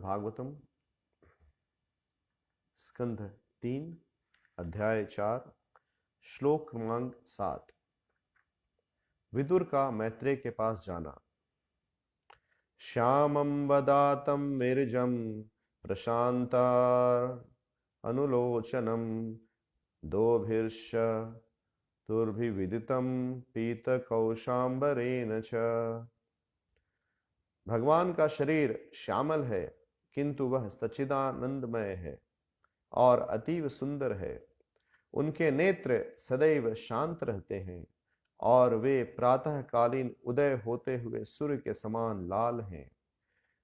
भागवतम स्कंध 3 अध्याय 4 श्लोक क्रमांक 7। विदुर का मैत्रेय के पास जाना। श्यामं वदातं विरजं प्रशांतार अनुलोचनम दोभिर्ष तुर्भिविदितं पीतकौशाम्बरेण च। भगवान का शरीर श्यामल है, किंतु वह सच्चिदानंदमय है और अतीव सुंदर है। उनके नेत्र सदैव शांत रहते हैं और वे प्रातःकालीन उदय होते हुए सूर्य के समान लाल हैं।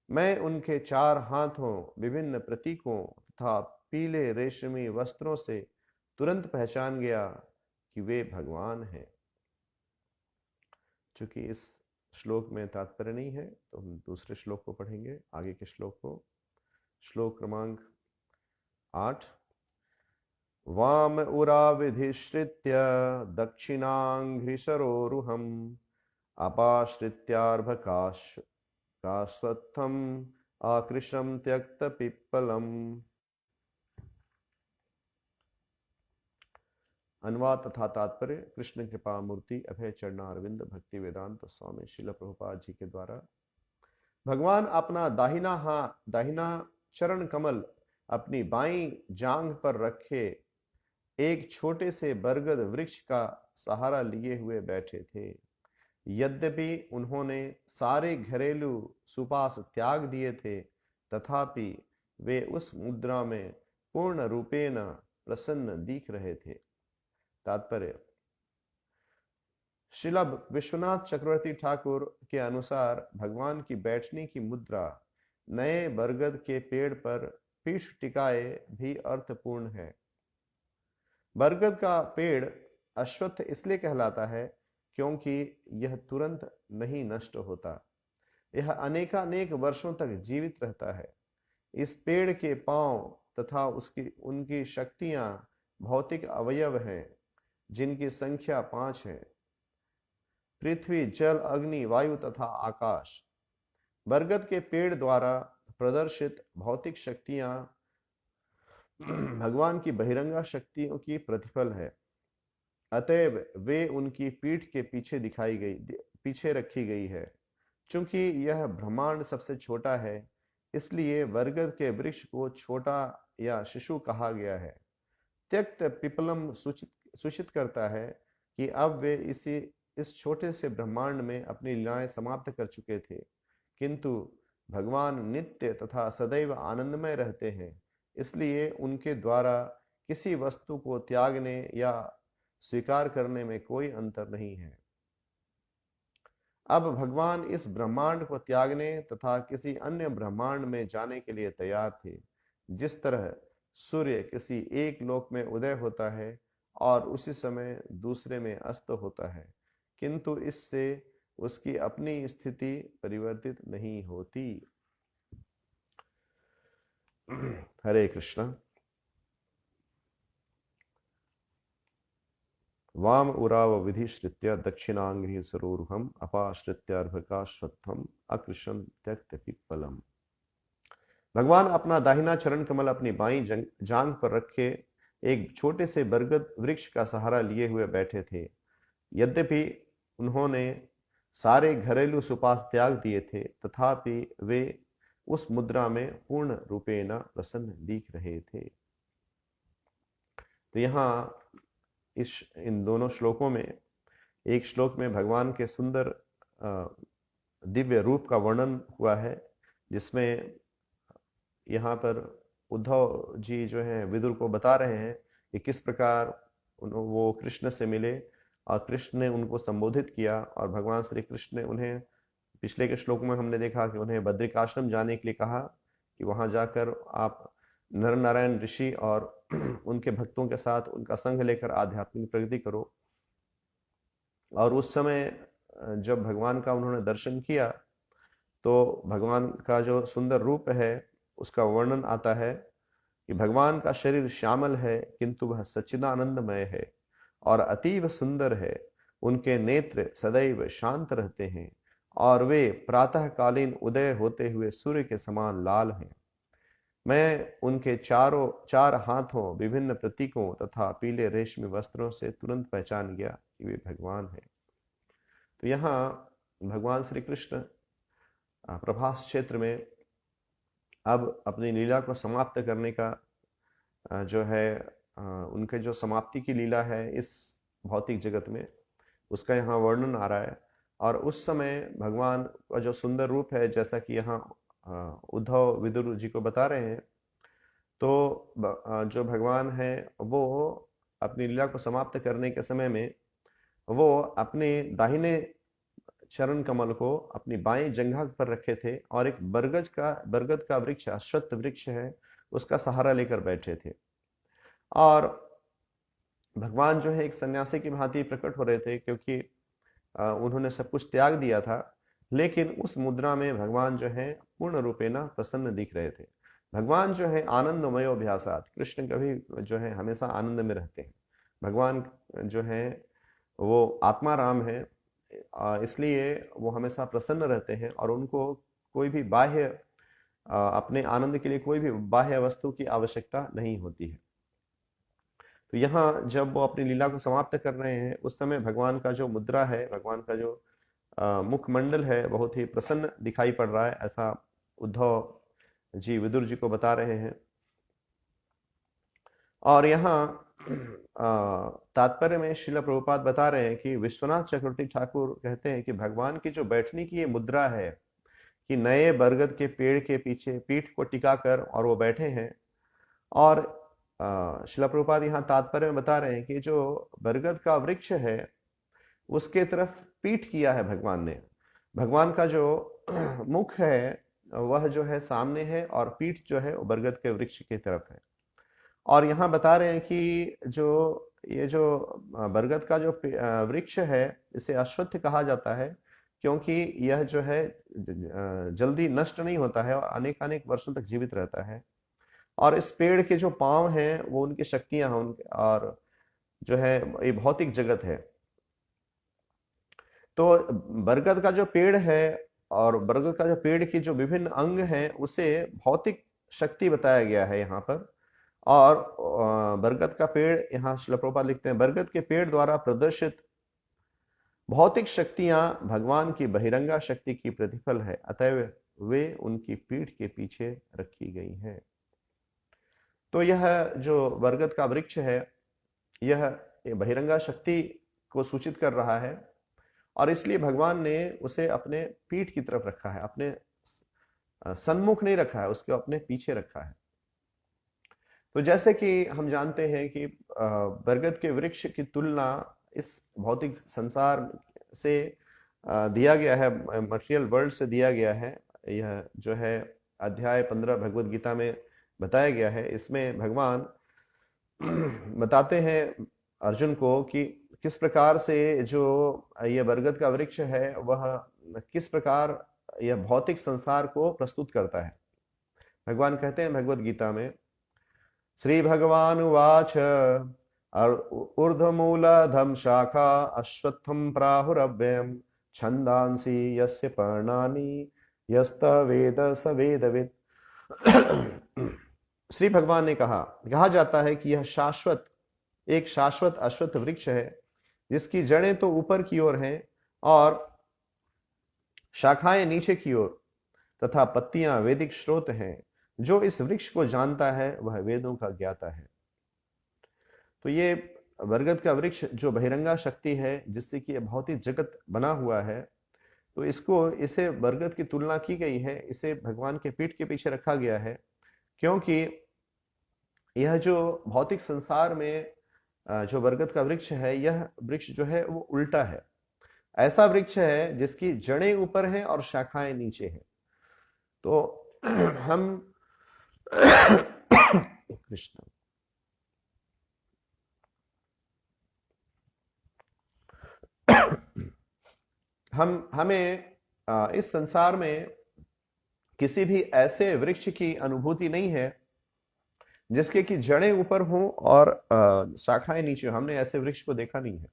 मैं उनके 4 हाथों, विभिन्न प्रतीकों तथा पीले रेशमी वस्त्रों से तुरंत पहचान गया कि वे भगवान हैं। चूंकि इस श्लोक में तात्पर्य नहीं है तो हम दूसरे श्लोक को पढ़ेंगे, आगे के श्लोक को। श्लोक क्रमांक 8। वाम उरा विधिश्रित्य दक्षिणांघ्रिसरोरुहम अपाश्रित्यार्भकाश्वत्थम आकृशम त्यक्त पिप्पलम। अनुवाद तथा तात्पर्य। कृष्ण कृपा मूर्ति अभय चरणारविंद भक्ति वेदांत स्वामी श्रील प्रभुपाद जी के द्वारा भगवान अपना दाहिना चरण कमल अपनी बाईं जांघ पर रखे एक छोटे से बरगद वृक्ष का सहारा लिए हुए बैठे थे। यद्यपि उन्होंने सारे घरेलू सुपास त्याग दिए थे, तथापि वे उस मुद्रा में पूर्ण रूपेण प्रसन्न दिख रहे थे। तात्पर्य। श्रील विश्वनाथ चक्रवर्ती ठाकुर के अनुसार भगवान की बैठने की मुद्रा नए बरगद के पेड़ पर पीठ टिकाए भी अर्थपूर्ण है। बरगद का पेड़ अश्वत्थ इसलिए कहलाता है क्योंकि यह तुरंत नहीं नष्ट होता, यह अनेकानेक वर्षों तक जीवित रहता है। इस पेड़ के पांव तथा उनकी शक्तियां भौतिक अवयव हैं, जिनकी संख्या 5 है: पृथ्वी, जल, अग्नि, वायु तथा आकाश। बरगद के पेड़ द्वारा प्रदर्शित भौतिक शक्तियां भगवान की बहिरंगा शक्तियों की प्रतिफल है, अतएव वे उनकी पीठ के पीछे रखी गई है। चूंकि यह ब्रह्मांड सबसे छोटा है, इसलिए बरगद के वृक्ष को छोटा या शिशु कहा गया है। त्यक्त पिपलम सूचित करता है कि अब वे इस छोटे से ब्रह्मांड में अपनी लीलाएं समाप्त कर चुके थे, किंतु भगवान नित्य तथा सदैव आनंदमय रहते हैं, इसलिए उनके द्वारा किसी वस्तु को त्यागने या स्वीकार करने में कोई अंतर नहीं है। अब भगवान इस ब्रह्मांड को त्यागने तथा किसी अन्य ब्रह्मांड में जाने के लिए तैयार थे। जिस तरह सूर्य किसी एक लोक में उदय होता है और उसी समय दूसरे में अस्त होता है, किंतु इससे उसकी अपनी स्थिति परिवर्तित नहीं होती। हरे कृष्ण। वाम उराव विधिश्रित्य दक्षिणांघ्रि सरोरुहम अपाश्रित्यार्भकाश्वत्थम अकृशम त्यक्त पिप्पलम। भगवान अपना दाहिना चरण कमल अपनी बाईं जांघ पर रखे एक छोटे से बरगद वृक्ष का सहारा लिए हुए बैठे थे। यद्यपि उन्होंने सारे घरेलू सुपास त्याग दिए थे, तथापि वे उस मुद्रा में पूर्ण रूपेण प्रसन्न दिख रहे थे। तो यहाँ इन दोनों श्लोकों में, एक श्लोक में भगवान के सुंदर दिव्य रूप का वर्णन हुआ है, जिसमें यहाँ पर उद्धव जी जो हैं विदुर को बता रहे हैं कि किस प्रकार वो कृष्ण से मिले और कृष्ण ने उनको संबोधित किया, और भगवान श्री कृष्ण ने उन्हें, पिछले के श्लोक में हमने देखा कि उन्हें बद्रिकाश्रम जाने के लिए कहा कि वहां जाकर आप नर नारायण ऋषि और उनके भक्तों के साथ उनका संग लेकर आध्यात्मिक प्रगति करो। और उस समय जब भगवान का उन्होंने दर्शन किया तो भगवान का जो सुंदर रूप है उसका वर्णन आता है कि भगवान का शरीर श्यामल है, किंतु वह सच्चिदानंदमय है और अतीव सुंदर है। उनके नेत्र सदैव शांत रहते हैं और वे प्रातःकालीन उदय होते हुए सूर्य के समान लाल हैं। मैं उनके चार हाथों, विभिन्न प्रतीकों तथा पीले रेशमी वस्त्रों से तुरंत पहचान गया कि वे भगवान हैं। तो यहाँ भगवान श्री कृष्ण प्रभास क्षेत्र में अब अपनी लीला को समाप्त करने का जो है उनके जो समाप्ति की लीला है इस भौतिक जगत में, उसका यहाँ वर्णन आ रहा है। और उस समय भगवान का जो सुंदर रूप है, जैसा कि यहाँ उद्धव विदुर जी को बता रहे हैं, तो जो भगवान है वो अपनी लीला को समाप्त करने के समय में वो अपने दाहिने चरण कमल को अपनी बाएं जंघा पर रखे थे और एक बरगद का वृक्ष, अश्वत्थ वृक्ष है, उसका सहारा लेकर बैठे थे। और भगवान जो है एक सन्यासी की भांति प्रकट हो रहे थे, क्योंकि उन्होंने सब कुछ त्याग दिया था, लेकिन उस मुद्रा में भगवान जो है पूर्ण रूपेण प्रसन्न दिख रहे थे। भगवान जो है आनंदमय अभ्यासात, कृष्ण कभी जो है हमेशा आनंद में रहते हैं। भगवान जो है वो आत्मा राम है, इसलिए वो हमेशा प्रसन्न रहते हैं और उनको कोई भी बाह्य अपने आनंद के लिए कोई भी बाह्य वस्तु की आवश्यकता नहीं होती है। तो यहाँ जब वो अपनी लीला को समाप्त कर रहे हैं, उस समय भगवान का जो मुद्रा है, भगवान का जो मुखमंडल है, बहुत ही प्रसन्न दिखाई पड़ रहा है, ऐसा उद्धव जी विदुर जी को बता रहे हैं। और यहाँ तात्पर्य में श्रील प्रभुपाद बता रहे हैं कि विश्वनाथ चक्रवर्ती ठाकुर कहते हैं कि भगवान की जो बैठने की ये मुद्रा है कि नए बरगद के पेड़ के पीछे पीठ को टिकाकर और वो बैठे हैं। और श्रील प्रभुपाद यहाँ तात्पर्य में बता रहे हैं कि जो बरगद का वृक्ष है उसके तरफ पीठ किया है भगवान ने। भगवान का जो मुख है वह जो है सामने है और पीठ जो है वो बरगद के वृक्ष की तरफ है। और यहाँ बता रहे हैं कि ये जो बरगद का जो वृक्ष है इसे अश्वत्थ कहा जाता है, क्योंकि यह जो है जल्दी नष्ट नहीं होता है और अनेक अनेक वर्षों तक जीवित रहता है। और इस पेड़ के जो पांव हैं वो उनकी शक्तियां हैं, उनके और जो है ये भौतिक जगत है। तो बरगद का जो पेड़ है और बरगद का जो पेड़ की जो विभिन्न अंग हैं उसे भौतिक शक्ति बताया गया है यहाँ पर। और बरगद का पेड़, यहाँ श्रील प्रभुपाद लिखते हैं, बरगद के पेड़ द्वारा प्रदर्शित भौतिक शक्तियां भगवान की बहिरंगा शक्ति की प्रतिफल है, अतएव वे उनकी पीठ के पीछे रखी गई हैं। तो यह जो बरगद का वृक्ष है यह बहिरंगा शक्ति को सूचित कर रहा है और इसलिए भगवान ने उसे अपने पीठ की तरफ रखा है, अपने सन्मुख नहीं रखा है, उसके अपने पीछे रखा है। तो जैसे कि हम जानते हैं कि बरगद के वृक्ष की तुलना इस भौतिक संसार से दिया गया है, मटेरियल वर्ल्ड से दिया गया है। यह जो है अध्याय 15 भगवद गीता में बताया गया है। इसमें भगवान बताते हैं अर्जुन को कि किस प्रकार से जो यह बरगद का वृक्ष है वह किस प्रकार यह भौतिक संसार को प्रस्तुत करता है। भगवान कहते हैं भगवद गीता में, श्री भगवान उवाच ऊर्ध्वमूलधम शाखा अश्वत्थम प्राहुरव्ययम् छंदांसि यस्य पर्णानि यस्त वेद स वेदवित्। श्री भगवान ने कहा जाता है कि यह एक शाश्वत अश्वत्थ वृक्ष है जिसकी जड़ें तो ऊपर की ओर हैं और शाखाएं नीचे की ओर तथा पत्तियां वैदिक स्रोत हैं। जो इस वृक्ष को जानता है वह वेदों का ज्ञाता है। तो ये बरगद का वृक्ष जो बहिरंगा शक्ति है जिससे कि भौतिक जगत बना हुआ है, तो इसे बरगद की तुलना की गई है, इसे भगवान के पीठ के पीछे रखा गया है, क्योंकि यह जो भौतिक संसार में जो बरगद का वृक्ष है, यह वृक्ष जो है वो उल्टा है। ऐसा वृक्ष है जिसकी जड़ें ऊपर हैं और शाखाएं नीचे हैं। तो हम कृष्ण हमें इस संसार में किसी भी ऐसे वृक्ष की अनुभूति नहीं है जिसके की जड़ें ऊपर हों और शाखाएं नीचे हो। हमने ऐसे वृक्ष को देखा नहीं है,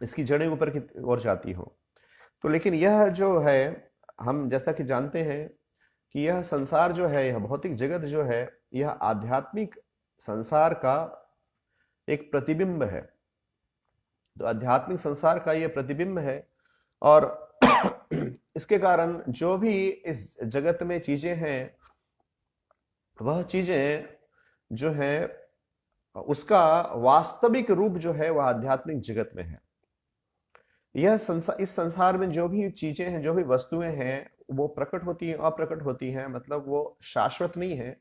इसकी जड़ें ऊपर की ओर जाती हो। तो लेकिन यह जो है, हम जैसा कि जानते हैं कि यह संसार जो है, यह भौतिक जगत जो है, यह आध्यात्मिक संसार का एक प्रतिबिंब है। तो आध्यात्मिक संसार का यह प्रतिबिंब है, और इसके कारण जो भी इस जगत में चीजें हैं, वह चीजें जो है उसका वास्तविक रूप जो है वह आध्यात्मिक जगत में है। इस संसार में जो भी चीजें हैं, जो भी वस्तुएं हैं, वो प्रकट होती हैं, अप्रकट होती हैं, मतलब वो शाश्वत नहीं है,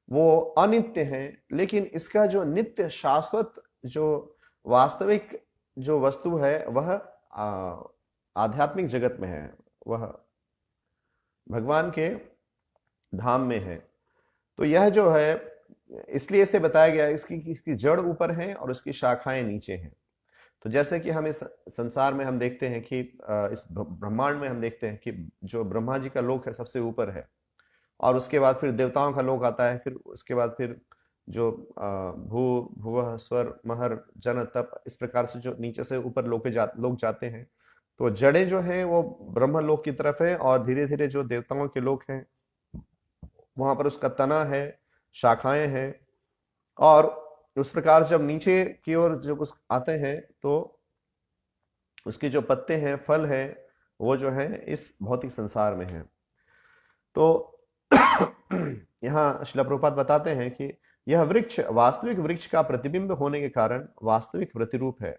वो अनित्य हैं। लेकिन इसका जो नित्य शाश्वत जो वास्तविक जो वस्तु है वह आध्यात्मिक जगत में है, वह भगवान के धाम में है। तो यह जो है, इसलिए इसे बताया गया है इसकी जड़ ऊपर है और इसकी शाखाएं नीचे हैं। तो जैसे कि हम इस संसार में हम देखते हैं कि इस ब्रह्मांड में हम देखते हैं कि जो ब्रह्मा जी का लोक है सबसे ऊपर है, और उसके बाद फिर देवताओं का लोक आता है, फिर उसके बाद फिर जो भुवः स्वर महर जन तप, इस प्रकार से जो नीचे से ऊपर लोग जाते हैं। तो जड़ें जो हैं वो ब्रह्म लोक की तरफ है, और धीरे धीरे जो देवताओं के लोक हैं वहां पर उसका तना है, शाखाएं हैं, और उस प्रकार जब नीचे की ओर जब उस आते हैं तो उसके जो पत्ते हैं, फल है, वो जो है इस भौतिक संसार में है। तो यहाँ श्रील प्रभुपाद बताते हैं कि यह वृक्ष वास्तविक वृक्ष का प्रतिबिंब होने के कारण वास्तविक प्रतिरूप है।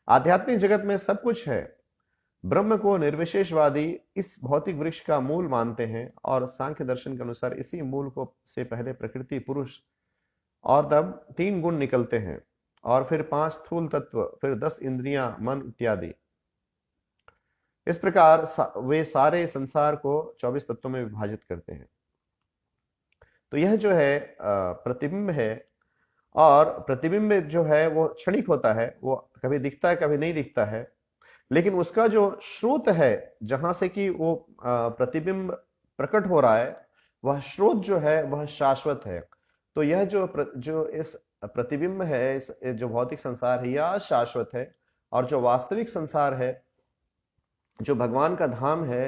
आध्यात्मिक जगत में सब कुछ है। ब्रह्म को निर्विशेषवादी इस भौतिक वृक्ष का मूल मानते हैं, और सांख्य दर्शन के अनुसार इसी मूल को से पहले प्रकृति, पुरुष, और तब 3 गुण निकलते हैं, और फिर 5 स्थूल तत्व, फिर 10 इंद्रियां, मन इत्यादि। इस प्रकार वे सारे संसार को 24 तत्वों में विभाजित करते हैं। तो यह जो है प्रतिबिंब है, और प्रतिबिंब जो है वो क्षणिक होता है, वो कभी दिखता है कभी नहीं दिखता है, लेकिन उसका जो स्रोत है जहां से कि वो प्रतिबिंब प्रकट हो रहा है, वह स्रोत जो है वह शाश्वत है। तो यह जो इस प्रतिबिंब है, इस जो भौतिक संसार है, यह शाश्वत है, और जो वास्तविक संसार है, जो भगवान का धाम है,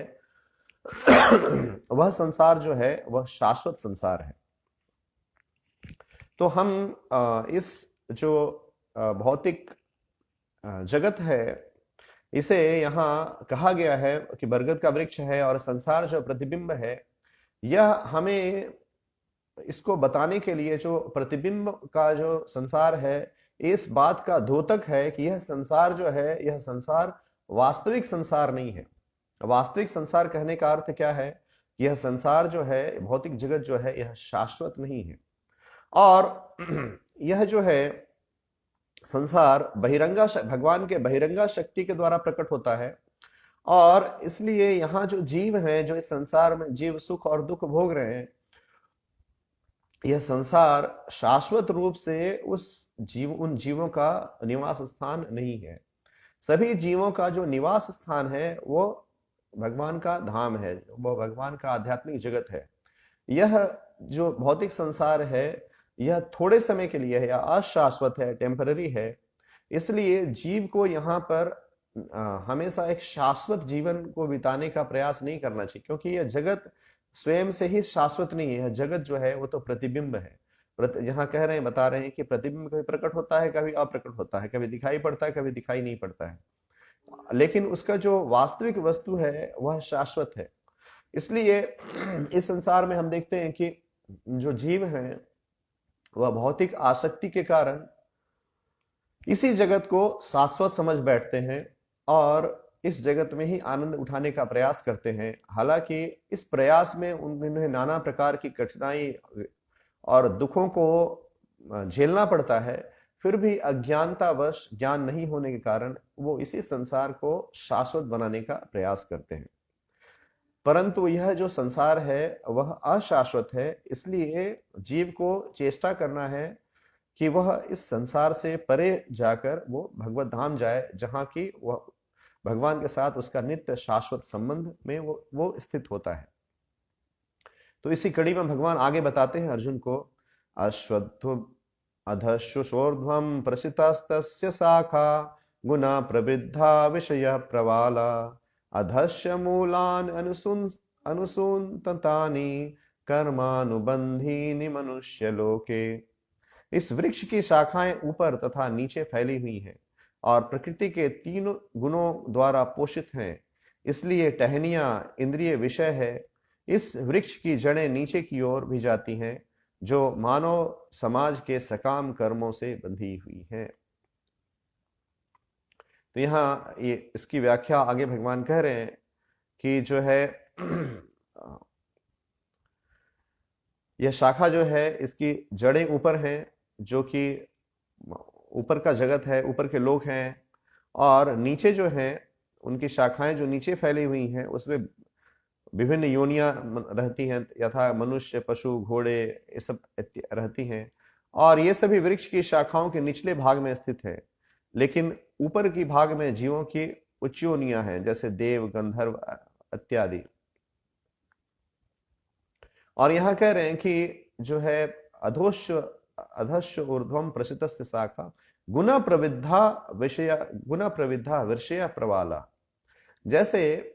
वह संसार जो है वह शाश्वत संसार है। तो हम इस जो भौतिक जगत है, इसे यहाँ कहा गया है कि बरगद का वृक्ष है, और संसार जो प्रतिबिंब है, यह हमें इसको बताने के लिए जो प्रतिबिंब का जो संसार है, इस बात का द्योतक है कि यह संसार जो है, यह संसार वास्तविक संसार नहीं है। वास्तविक संसार कहने का अर्थ क्या है? यह संसार जो है, भौतिक जगत जो है, यह शाश्वत नहीं है, और यह जो है संसार भगवान के बहिरंगा शक्ति के द्वारा प्रकट होता है। और इसलिए यहाँ जो जीव हैं, जो इस संसार में जीव सुख और दुख भोग रहे हैं, यह संसार शाश्वत रूप से उन जीवों का निवास स्थान नहीं है। सभी जीवों का जो निवास स्थान है वो भगवान का धाम है, वो भगवान का आध्यात्मिक जगत है। यह जो भौतिक संसार है, यह थोड़े समय के लिए है, या अशाश्वत है, टेम्पररी है। इसलिए जीव को यहाँ पर हमेशा एक शाश्वत जीवन को बिताने का प्रयास नहीं करना चाहिए, क्योंकि यह जगत स्वयं से ही शाश्वत नहीं है। यह जगत जो है वो तो प्रतिबिंब है। यहाँ कह रहे हैं, बता रहे हैं कि प्रतिबिंब कभी प्रकट होता है, कभी अप्रकट होता है, कभी दिखाई पड़ता है, कभी दिखाई नहीं पड़ता है, लेकिन उसका जो वास्तविक वस्तु है वह शाश्वत है। इसलिए इस संसार में हम देखते हैं कि जो जीव हैं वह भौतिक आसक्ति के कारण इसी जगत को शाश्वत समझ बैठते हैं, और इस जगत में ही आनंद उठाने का प्रयास करते हैं। हालांकि इस प्रयास में उन्हें नाना प्रकार की कठिनाई और दुखों को झेलना पड़ता है, फिर भी अज्ञानतावश, ज्ञान नहीं होने के कारण वो इसी संसार को शाश्वत बनाने का प्रयास करते हैं। परंतु यह जो संसार है वह अशाश्वत है। इसलिए जीव को चेष्टा करना है कि वह इस संसार से परे जाकर वो भगवत धाम जाए, जहां की वह भगवान के साथ उसका नित्य शाश्वत संबंध में वो स्थित होता है। तो इसी कड़ी में भगवान आगे बताते हैं अर्जुन को, अश्वत्थ अधश्वशोर्ध्वं प्रसितस्तस्य शाखा गुना प्रवृद्धा विषय प्रवाला अधस्य मूलान अनुसून्ततानि कर्मानुबंधीनि मनुष्य लोके। इस वृक्ष की शाखाएं ऊपर तथा नीचे फैली हुई हैं और प्रकृति के तीन गुणों द्वारा पोषित हैं, इसलिए टहनियां इंद्रिय विषय है। इस वृक्ष की जड़ें नीचे की ओर भी जाती हैं, जो मानव समाज के सकाम कर्मों से बंधी हुई हैं। तो यहाँ ये इसकी व्याख्या आगे भगवान कह रहे हैं कि जो है यह शाखा जो है इसकी जड़ें ऊपर हैं, जो कि ऊपर का जगत है, ऊपर के लोग हैं, और नीचे जो है उनकी शाखाएं जो नीचे फैली हुई हैं उसमें विभिन्न योनियां रहती हैं, यथा मनुष्य, पशु, घोड़े, ये सब रहती हैं। और ये सभी वृक्ष की शाखाओं के निचले भाग में स्थित है, लेकिन ऊपर की भाग में जीवों की उच्च योनियां हैं, जैसे देव, गंधर्व इत्यादि। और यहां कह रहे हैं कि जो है अधश्य ऊर्ध्वम प्रसितस्य शाखा गुना प्रविद्धा विषय प्रवाला। जैसे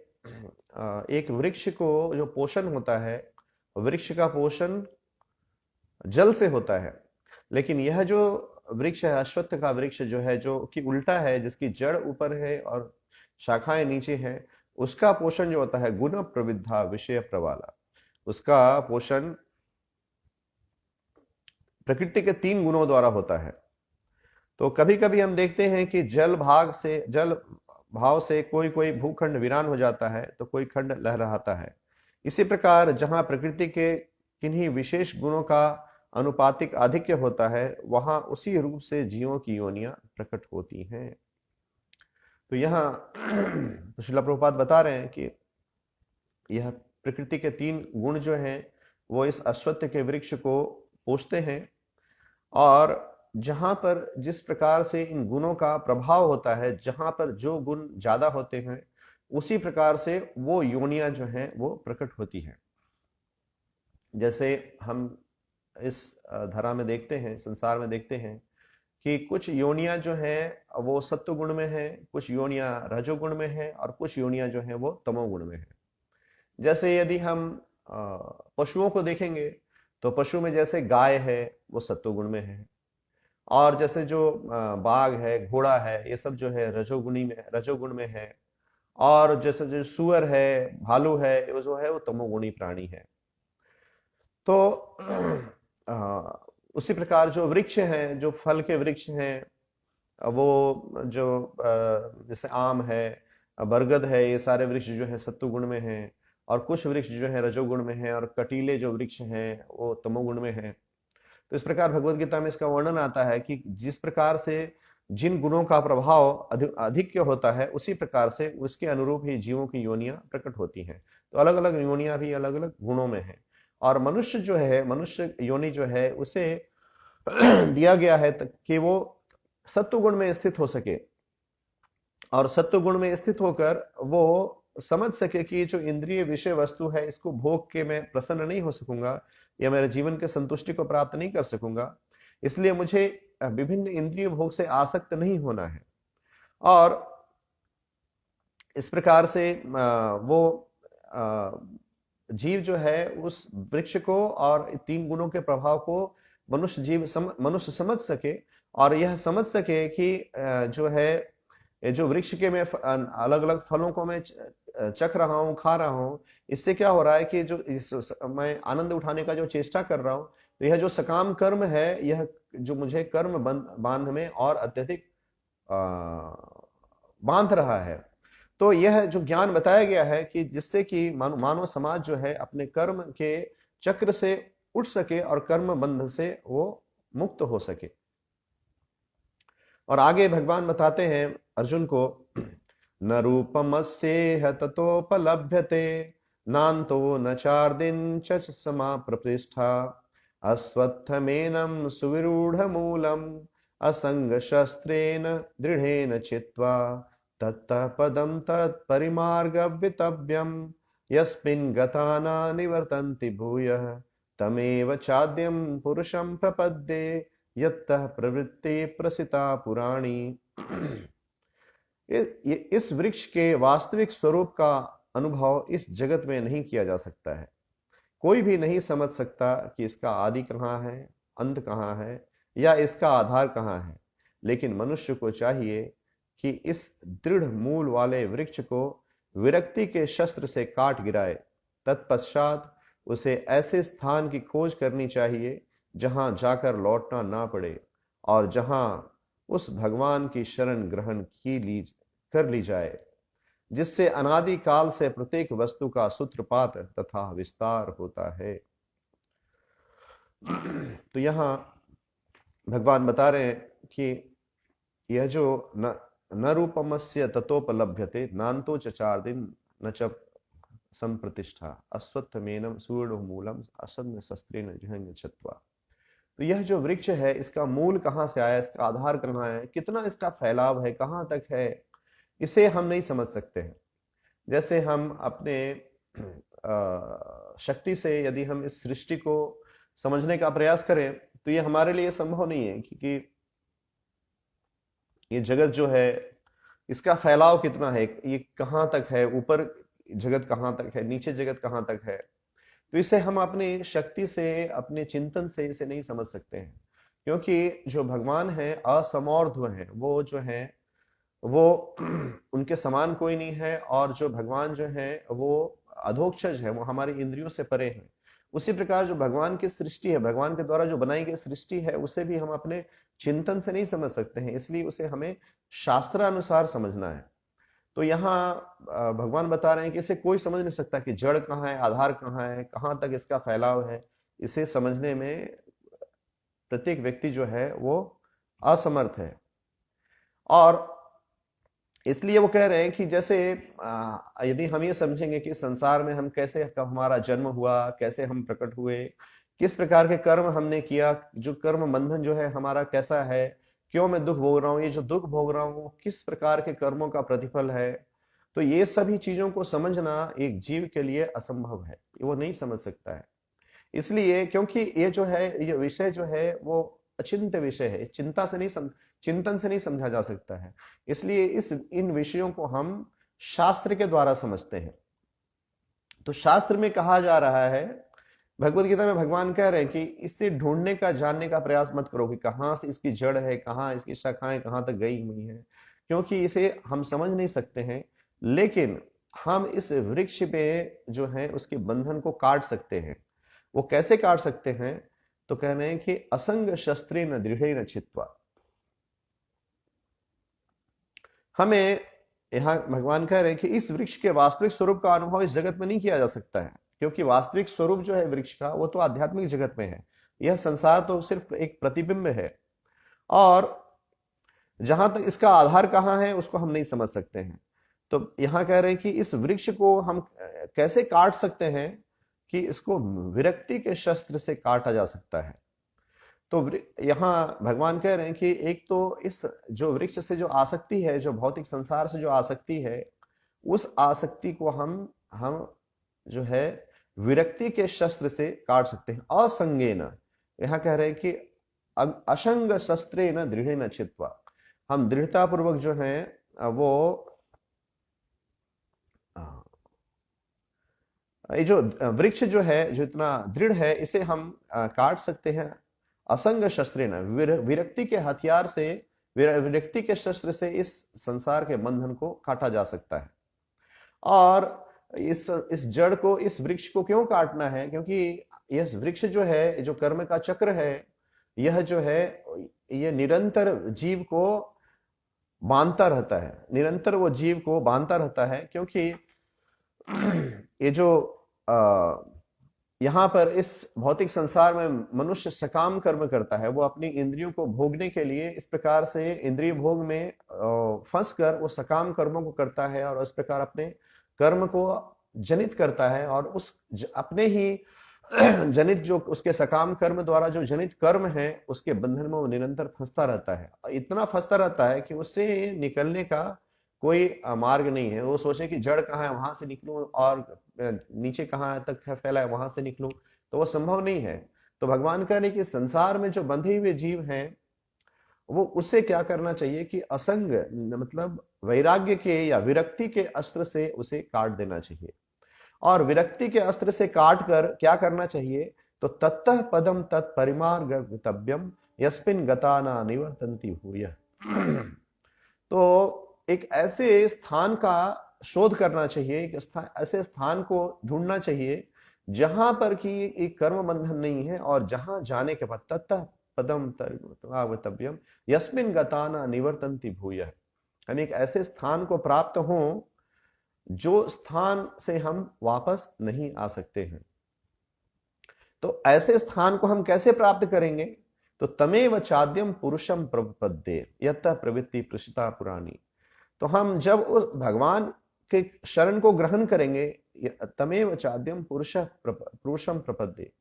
एक वृक्ष को जो पोषण होता है, वृक्ष का पोषण जल से होता है, लेकिन यह जो वृक्ष है, अश्वत्थ का वृक्ष जो है, जो कि उल्टा है, जिसकी जड़ ऊपर है और शाखाएं नीचे हैं, उसका पोषण जो होता है गुण प्रविद्धा विषय प्रवाला, उसका पोषण प्रकृति के तीन गुणों द्वारा होता है। तो कभी कभी हम देखते हैं कि जल भाव से कोई कोई भूखंड वीरान हो जाता है, तो कोई खंड लहराता है। इसी प्रकार जहां प्रकृति के किन्हीं विशेष गुणों का अनुपातिक आधिक्य होता है, वहां उसी रूप से जीवों की योनियां प्रकट होती हैं। तो यहाँ श्रील प्रभुपाद बता रहे हैं कि यह प्रकृति के तीन गुण जो हैं वो इस अश्वत्थ के वृक्ष को पोषते हैं, और जहां पर जिस प्रकार से इन गुणों का प्रभाव होता है, जहां पर जो गुण ज्यादा होते हैं, उसी प्रकार से वो योनियां जो हैं वो प्रकट होती हैं। जैसे हम इस धरा में देखते हैं, संसार में देखते हैं कि कुछ योनियां जो हैं वो सत्व गुण में है, कुछ योनियां रजोगुण में है, और कुछ योनियां जो हैं वो तमोगुण में है। जैसे यदि हम पशुओं को देखेंगे तो पशु में जैसे गाय है वो सत्व गुण में है, और जैसे जो बाघ है, घोड़ा है, ये सब जो है रजोगुण में है, और जैसे जो सुअर है, भालू है, वो जो है वो तमोगुणी प्राणी है। तो उसी प्रकार जो वृक्ष हैं, जो फल के वृक्ष हैं, वो जो जैसे आम है, बरगद है, ये सारे वृक्ष जो है सत्व गुण में हैं, और कुछ वृक्ष जो है रजोगुण में है, और कटीले जो वृक्ष हैं वो तमोगुण में है। तो इस प्रकार भगवत गीता में इसका वर्णन आता है कि जिस प्रकार से जिन गुणों का प्रभाव अधिक होता है, उसी प्रकार से उसके अनुरूप ही जीवों की योनियां प्रकट होती हैं। तो अलग अलग योनियां भी अलग अलग गुणों में है, और मनुष्य जो है, मनुष्य योनि जो है, उसे दिया गया है कि वो सत्व गुण में स्थित हो सके, और सत्व गुण में स्थित होकर वो समझ सके कि जो इंद्रिय विषय वस्तु है, इसको भोग के मैं प्रसन्न नहीं हो सकूंगा, या मेरे जीवन के संतुष्टि को प्राप्त नहीं कर सकूंगा, इसलिए मुझे विभिन्न इंद्रिय भोग से आसक्त नहीं होना है। और इस प्रकार से वो जीव जो है उस वृक्ष को और तीन गुणों के प्रभाव को मनुष्य समझ सके, और यह समझ सके कि जो है जो वृक्ष के मैं अलग अलग फलों को मैं चख रहा हूँ, खा रहा हूँ, इससे क्या हो रहा है कि जो मैं आनंद उठाने का जो चेष्टा कर रहा हूँ, तो यह जो सकाम कर्म है, यह जो मुझे कर्म बांध में और अत्यधिक बांध रहा है। तो यह जो ज्ञान बताया गया है कि जिससे कि मानव समाज जो है अपने कर्म के चक्र से उठ सके और कर्म बंध से वो मुक्त हो सके। और आगे भगवान बताते हैं अर्जुन को, न रूपमस्येह ततोपलभ्यते नान्तो न चार्दिन च समाप्रतिष्ठा अश्वत्थमेनं सुविरूढ़मूलम् असंग शस्त्रेण दृढ़ेन चित्वा तत्तः पदं तत्परिमार्गव्यतव्यम् यस्मिन् गता न निवर्तन्ति भूयः तमेव चाद्यं पुरुषं प्रपद्ये यत्तः प्रवृत्ति प्रसिता पुराणी। इस वृक्ष के वास्तविक स्वरूप का अनुभव इस जगत में नहीं किया जा सकता है। कोई भी नहीं समझ सकता कि इसका आदि कहाँ है, अंत कहाँ है, या इसका आधार कहाँ है। लेकिन मनुष्य को चाहिए कि इस दृढ़ मूल वाले वृक्ष को विरक्ति के शस्त्र से काट गिराए। तत्पश्चात उसे ऐसे स्थान की खोज करनी चाहिए जहां जाकर लौटना ना पड़े, और जहां उस भगवान की शरण ग्रहण कर ली जाए, जिससे अनादि काल से प्रत्येक वस्तु का सूत्रपात तथा विस्तार होता है। तो यहां भगवान बता रहे हैं कि यह जो न रूपमस्य ततोपलभ्यते नान्तो चचार दिन न च संप्रतिष्ठा अश्वत्थमेनं सुवर्णो मूलम असन्न शस्त्रेण जहन्य छत्वा। तो यह जो वृक्ष है, इसका मूल कहाँ से आया, इसका आधार कहाँ है, कितना इसका फैलाव है, कहाँ तक है, इसे हम नहीं समझ सकते हैं। जैसे हम अपने शक्ति से यदि हम इस सृष्टि को समझने का प्रयास करें तो ये हमारे लिए संभव नहीं है, क्योंकि ये जगत जो है इसका फैलाव कितना है, ये कहाँ तक है, ऊपर जगत कहाँ तक है, नीचे जगत कहाँ तक है। तो इसे हम अपनी शक्ति से, अपने चिंतन से इसे नहीं समझ सकते हैं, क्योंकि जो भगवान है असमौर्ध्व है, वो जो है वो उनके समान कोई नहीं है, और जो भगवान जो है वो अधोक्षज है, वो हमारी इंद्रियों से परे है। उसी प्रकार जो भगवान की सृष्टि है, भगवान के द्वारा जो बनाई गई सृष्टि है, उसे भी हम अपने चिंतन से नहीं समझ सकते हैं, इसलिए उसे हमें शास्त्रानुसार समझना है। तो यहाँ भगवान बता रहे हैं कि इसे कोई समझ नहीं सकता कि जड़ कहाँ है, आधार कहाँ है, कहाँ तक इसका फैलाव है। इसे समझने में प्रत्येक व्यक्ति जो है वो असमर्थ है। और इसलिए वो कह रहे हैं कि जैसे यदि हम ये समझेंगे कि संसार में हम कैसे, हमारा जन्म हुआ, कैसे हम प्रकट हुए, किस प्रकार के कर्म हमने किया, जो कर्म बंधन जो है हमारा कैसा है, क्यों मैं दुख भोग रहा हूँ, ये जो दुख भोग रहा हूँ किस प्रकार के कर्मों का प्रतिफल है, तो ये सभी चीजों को समझना एक जीव के लिए असंभव है, वो नहीं समझ सकता है। इसलिए क्योंकि ये जो है, ये विषय जो है वो अचिंत्य विषय है, चिंतन से नहीं समझा जा सकता है। इसलिए इन विषयों को हम शास्त्र के द्वारा समझते हैं। तो शास्त्र में कहा जा रहा है, भगवत गीता में भगवान कह रहे हैं कि इसे ढूंढने का, जानने का प्रयास मत करो कि कहां से इसकी जड़ है, कहां इसकी शाखाएं कहां तक गई हुई है, क्योंकि इसे हम समझ नहीं सकते हैं। लेकिन हम इस वृक्ष पे जो है उसके बंधन को काट सकते हैं। वो कैसे काट सकते हैं, तो कह रहे हैं कि असंग शस्त्रे न दृढ़ न चित्वा। हमें यहां भगवान कह रहे हैं कि इस वृक्ष के वास्तविक स्वरूप का अनुभव इस जगत में नहीं किया जा सकता है, क्योंकि वास्तविक स्वरूप जो है वृक्ष का वो तो आध्यात्मिक जगत में है। यह संसार तो सिर्फ एक प्रतिबिंब है, और जहां तक इसका आधार कहाँ है उसको हम नहीं समझ सकते हैं। तो यहां कह रहे हैं कि इस वृक्ष को हम कैसे काट सकते हैं, कि इसको विरक्ति के शस्त्र से काटा जा सकता है। तो यहाँ भगवान कह रहे हैं कि एक तो इस जो वृक्ष से जो आसक्ति है, जो भौतिक संसार से जो आसक्ति है, उस आसक्ति को हम जो है विरक्ति के शस्त्र से काट सकते हैं। असंगेन, यहाँ कह रहे हैं कि असंग शस्त्रे न दृढ़ न चित्वा, हम दृढ़ता पूर्वक जो है वो ये जो वृक्ष जो है, जो इतना दृढ़ है, इसे हम काट सकते हैं असंग शस्त्रे न, विरक्ति के हथियार से, विरक्ति के शस्त्र से इस संसार के बंधन को काटा जा सकता है। और इस जड़ को, इस वृक्ष को क्यों काटना है, क्योंकि यह वृक्ष जो है, जो कर्म का चक्र है, यह जो है यह निरंतर जीव को बांधता रहता है, निरंतर वो जीव को बांधता रहता है। क्योंकि ये जो यहाँ पर इस भौतिक संसार में मनुष्य सकाम कर्म करता है, वो अपनी इंद्रियों को भोगने के लिए इस प्रकार से इंद्रिय भोग में फंस कर वो सकाम कर्मों को करता है, और इस प्रकार अपने कर्म को जनित करता है, और उस अपने ही जनित, जो उसके सकाम कर्म द्वारा जो जनित कर्म है, उसके बंधन में वो निरंतर फंसता रहता है। इतना फंसता रहता है कि उससे निकलने का कोई मार्ग नहीं है। वो सोचे कि जड़ कहाँ है वहां से निकलूं, और नीचे कहाँ तक है फैला है वहां से निकलूं, तो वो संभव नहीं है। तो भगवान कह रहे कि संसार में जो बंधे हुए जीव हैं, वो उससे क्या करना चाहिए कि असंग, मतलब वैराग्य के या विरक्ति के अस्त्र से उसे काट देना चाहिए। और विरक्ति के अस्त्र से काट कर क्या करना चाहिए? तो तत्तः पदम तत्परिमार्गतव्यम यस्मिन् गता न निवर्तन्ति भूयः। तो एक ऐसे स्थान का शोध करना चाहिए, एक ऐसे स्थान को ढूंढना चाहिए जहां पर कि एक कर्म बंधन नहीं है और जहां जाने के बाद तत्तः पदम तत्परिमार्गतव्यम यस्मिन् गता न निवर्तन्ति भूयः, यानी एक ऐसे स्थान को प्राप्त हो जो स्थान से हम वापस नहीं आ सकते हैं। तो ऐसे स्थान को हम कैसे प्राप्त करेंगे? तो तमेव चाद्यम पुरुषम प्रपद्ये यतः प्रवृत्ति प्रसिता पुरानी। तो हम जब उस भगवान के शरण को ग्रहण करेंगे, तमेव चाद्यम पुरुषम प्रपद्ये,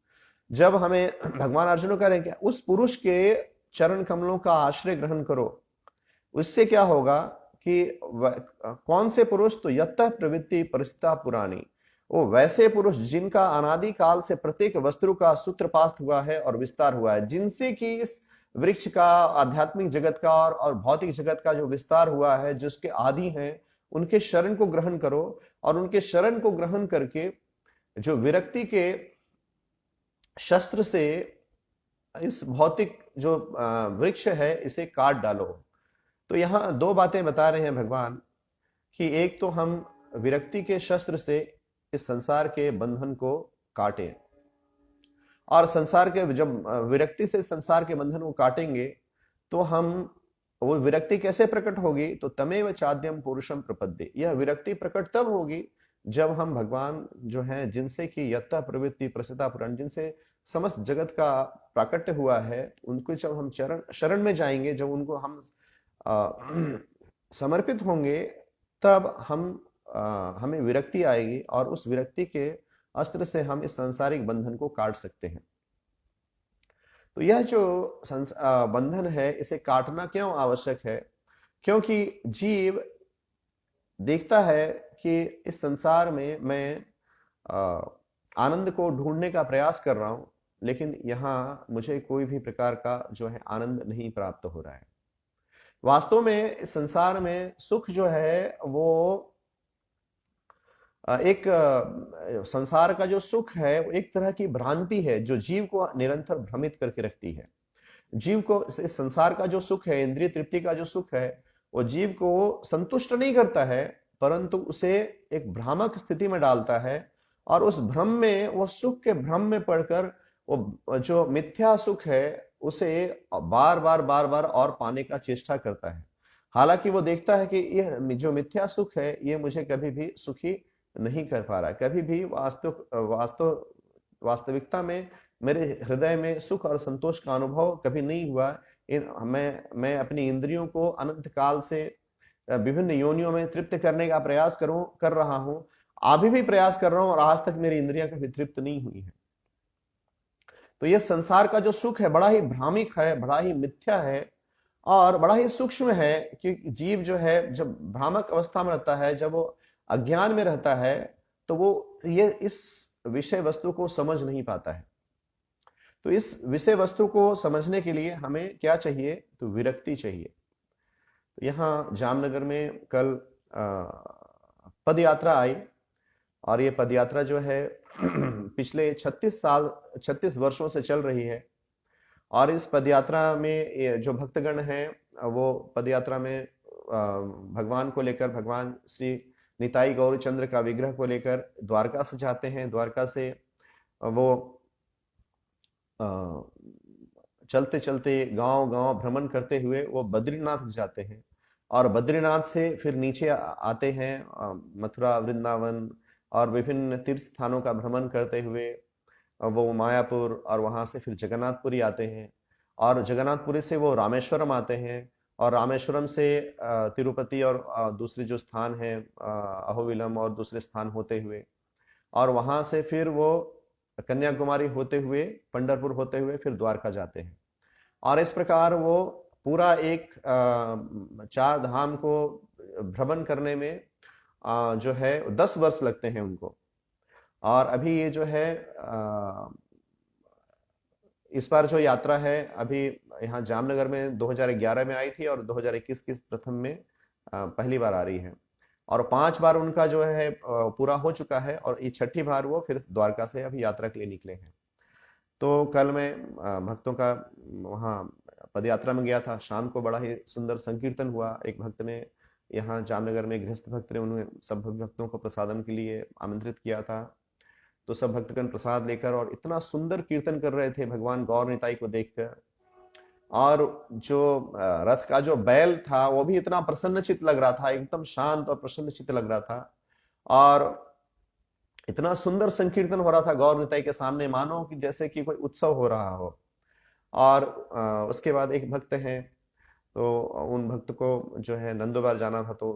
जब हमें भगवान अर्जुन करेंगे उस पुरुष के चरण कमलों का आश्रय ग्रहण करो, उससे क्या होगा कि कौन से पुरुष? तो यतः प्रवृत्ति परिस्थिता पुरानी, वो वैसे पुरुष जिनका अनादि काल से प्रत्येक वस्तु का सूत्रपात हुआ है और विस्तार हुआ है, जिनसे कि इस वृक्ष का, आध्यात्मिक जगत का और भौतिक जगत का जो विस्तार हुआ है, जिसके आदि हैं, उनके शरण को ग्रहण करो। और उनके शरण को ग्रहण करके जो विरक्ति के शस्त्र से इस भौतिक जो वृक्ष है इसे काट डालो। तो यहां दो बातें बता रहे हैं भगवान कि एक तो हम विरक्ति के शस्त्र से इस संसार के बंधन को काटें, और संसार के जब विरक्ति से संसार के बंधन को काटेंगे तो हम, वो विरक्ति कैसे प्रकट होगी? तो तमेव चाद्यम पुरुषम प्रपद्ये, यह विरक्ति प्रकट तब होगी जब हम भगवान जो हैं, जिनसे कि यत्ता प्रवृत्ति प्रसिता पुराण, जिनसे समस्त जगत का प्राकट्य हुआ है, उनको जब हम शरण में जाएंगे, जब उनको हम समर्पित होंगे, तब हमें विरक्ति आएगी और उस विरक्ति के अस्त्र से हम इस सांसारिक बंधन को काट सकते हैं। तो यह जो बंधन है, इसे काटना क्यों आवश्यक है? क्योंकि जीव देखता है कि इस संसार में मैं आनंद को ढूंढने का प्रयास कर रहा हूं, लेकिन यहां मुझे कोई भी प्रकार का जो है आनंद नहीं प्राप्त हो रहा है। वास्तव में इस संसार में सुख जो है वो एक संसार का जो सुख है वो एक तरह की भ्रांति है जो जीव को निरंतर भ्रमित करके रखती है। जीव को इस संसार का जो सुख है, इंद्रिय तृप्ति का जो सुख है, वो जीव को संतुष्ट नहीं करता है, परंतु उसे एक भ्रामक स्थिति में डालता है और उस भ्रम में, वो सुख के भ्रम में पड़कर वो जो मिथ्या सुख है उसे बार बार और पाने का चेष्टा करता है। हालांकि वो देखता है कि यह जो मिथ्या सुख है ये मुझे कभी भी सुखी नहीं कर पा रहा है, कभी भी वास्तविकता में मेरे हृदय में सुख और संतोष का अनुभव कभी नहीं हुआ। मैं अपनी इंद्रियों को अनंत काल से विभिन्न योनियों में तृप्त करने का प्रयास कर रहा हूं, अभी भी प्रयास कर रहा हूं और आज तक मेरी इंद्रियां कभी तृप्त नहीं हुई है। तो यह संसार का जो सुख है बड़ा ही भ्रामिक है, बड़ा ही मिथ्या है और बड़ा ही सूक्ष्म है, क्योंकि जीव जो है जब भ्रामक अवस्था में रहता है, जब वो अज्ञान में रहता है, तो वो ये इस विषय वस्तु को समझ नहीं पाता है। तो इस विषय वस्तु को समझने के लिए हमें क्या चाहिए? तो विरक्ति चाहिए। तो यहाँ जामनगर में कल पद यात्रा आई और ये पद यात्रा जो है पिछले 36 वर्षों से चल रही है। और इस पद यात्रा में जो भक्तगण हैं वो पद यात्रा में भगवान को लेकर, भगवान श्री निताई गौरचंद्र का विग्रह को लेकर द्वारका से जाते हैं। द्वारका से वो चलते चलते गांव भ्रमण करते हुए वो बद्रीनाथ जाते हैं और बद्रीनाथ से फिर नीचे आते हैं मथुरा, वृंदावन और विभिन्न तीर्थ स्थानों का भ्रमण करते हुए वो मायापुर और वहां से फिर जगन्नाथपुरी आते हैं और जगन्नाथपुरी से वो रामेश्वरम आते हैं और रामेश्वरम से तिरुपति और दूसरे जो स्थान है अहोबिलम और दूसरे स्थान होते हुए, और वहां से फिर वो कन्याकुमारी होते हुए, पंढरपुर होते हुए फिर द्वारका जाते हैं। और इस प्रकार वो पूरा एक 4 धाम को भ्रमण करने में जो है 10 वर्ष लगते हैं उनको। और अभी ये जो है इस बार जो यात्रा है अभी यहाँ जामनगर में 2011 में आई थी और 2021 के प्रथम में पहली बार आ रही है, और 5 बार उनका जो है पूरा हो चुका है, और ये छठी बार वो फिर द्वारका से अभी यात्रा के लिए निकले हैं। तो कल मैं भक्तों का वहाँ पद यात्रा में गया था। शाम को बड़ा ही सुंदर संकीर्तन हुआ। एक भक्त ने, यहाँ जामनगर में गृहस्थ भक्त ने, उन्हें सब भक्तों को प्रसादम के लिए आमंत्रित किया था। तो सब भक्तगण प्रसाद लेकर और इतना सुंदर कीर्तन कर रहे थे भगवान गौर निताई को देखकर। और जो रथ का जो बैल था वो भी इतना प्रसन्नचित्त लग रहा था, एकदम शांत और प्रसन्नचित्त लग रहा था। और इतना सुंदर संकीर्तन हो रहा था गौर निताई के सामने, मानो कि जैसे कि कोई उत्सव हो रहा हो। और उसके बाद एक भक्त हैं, तो उन भक्त को जो है नंदोबार जाना था, तो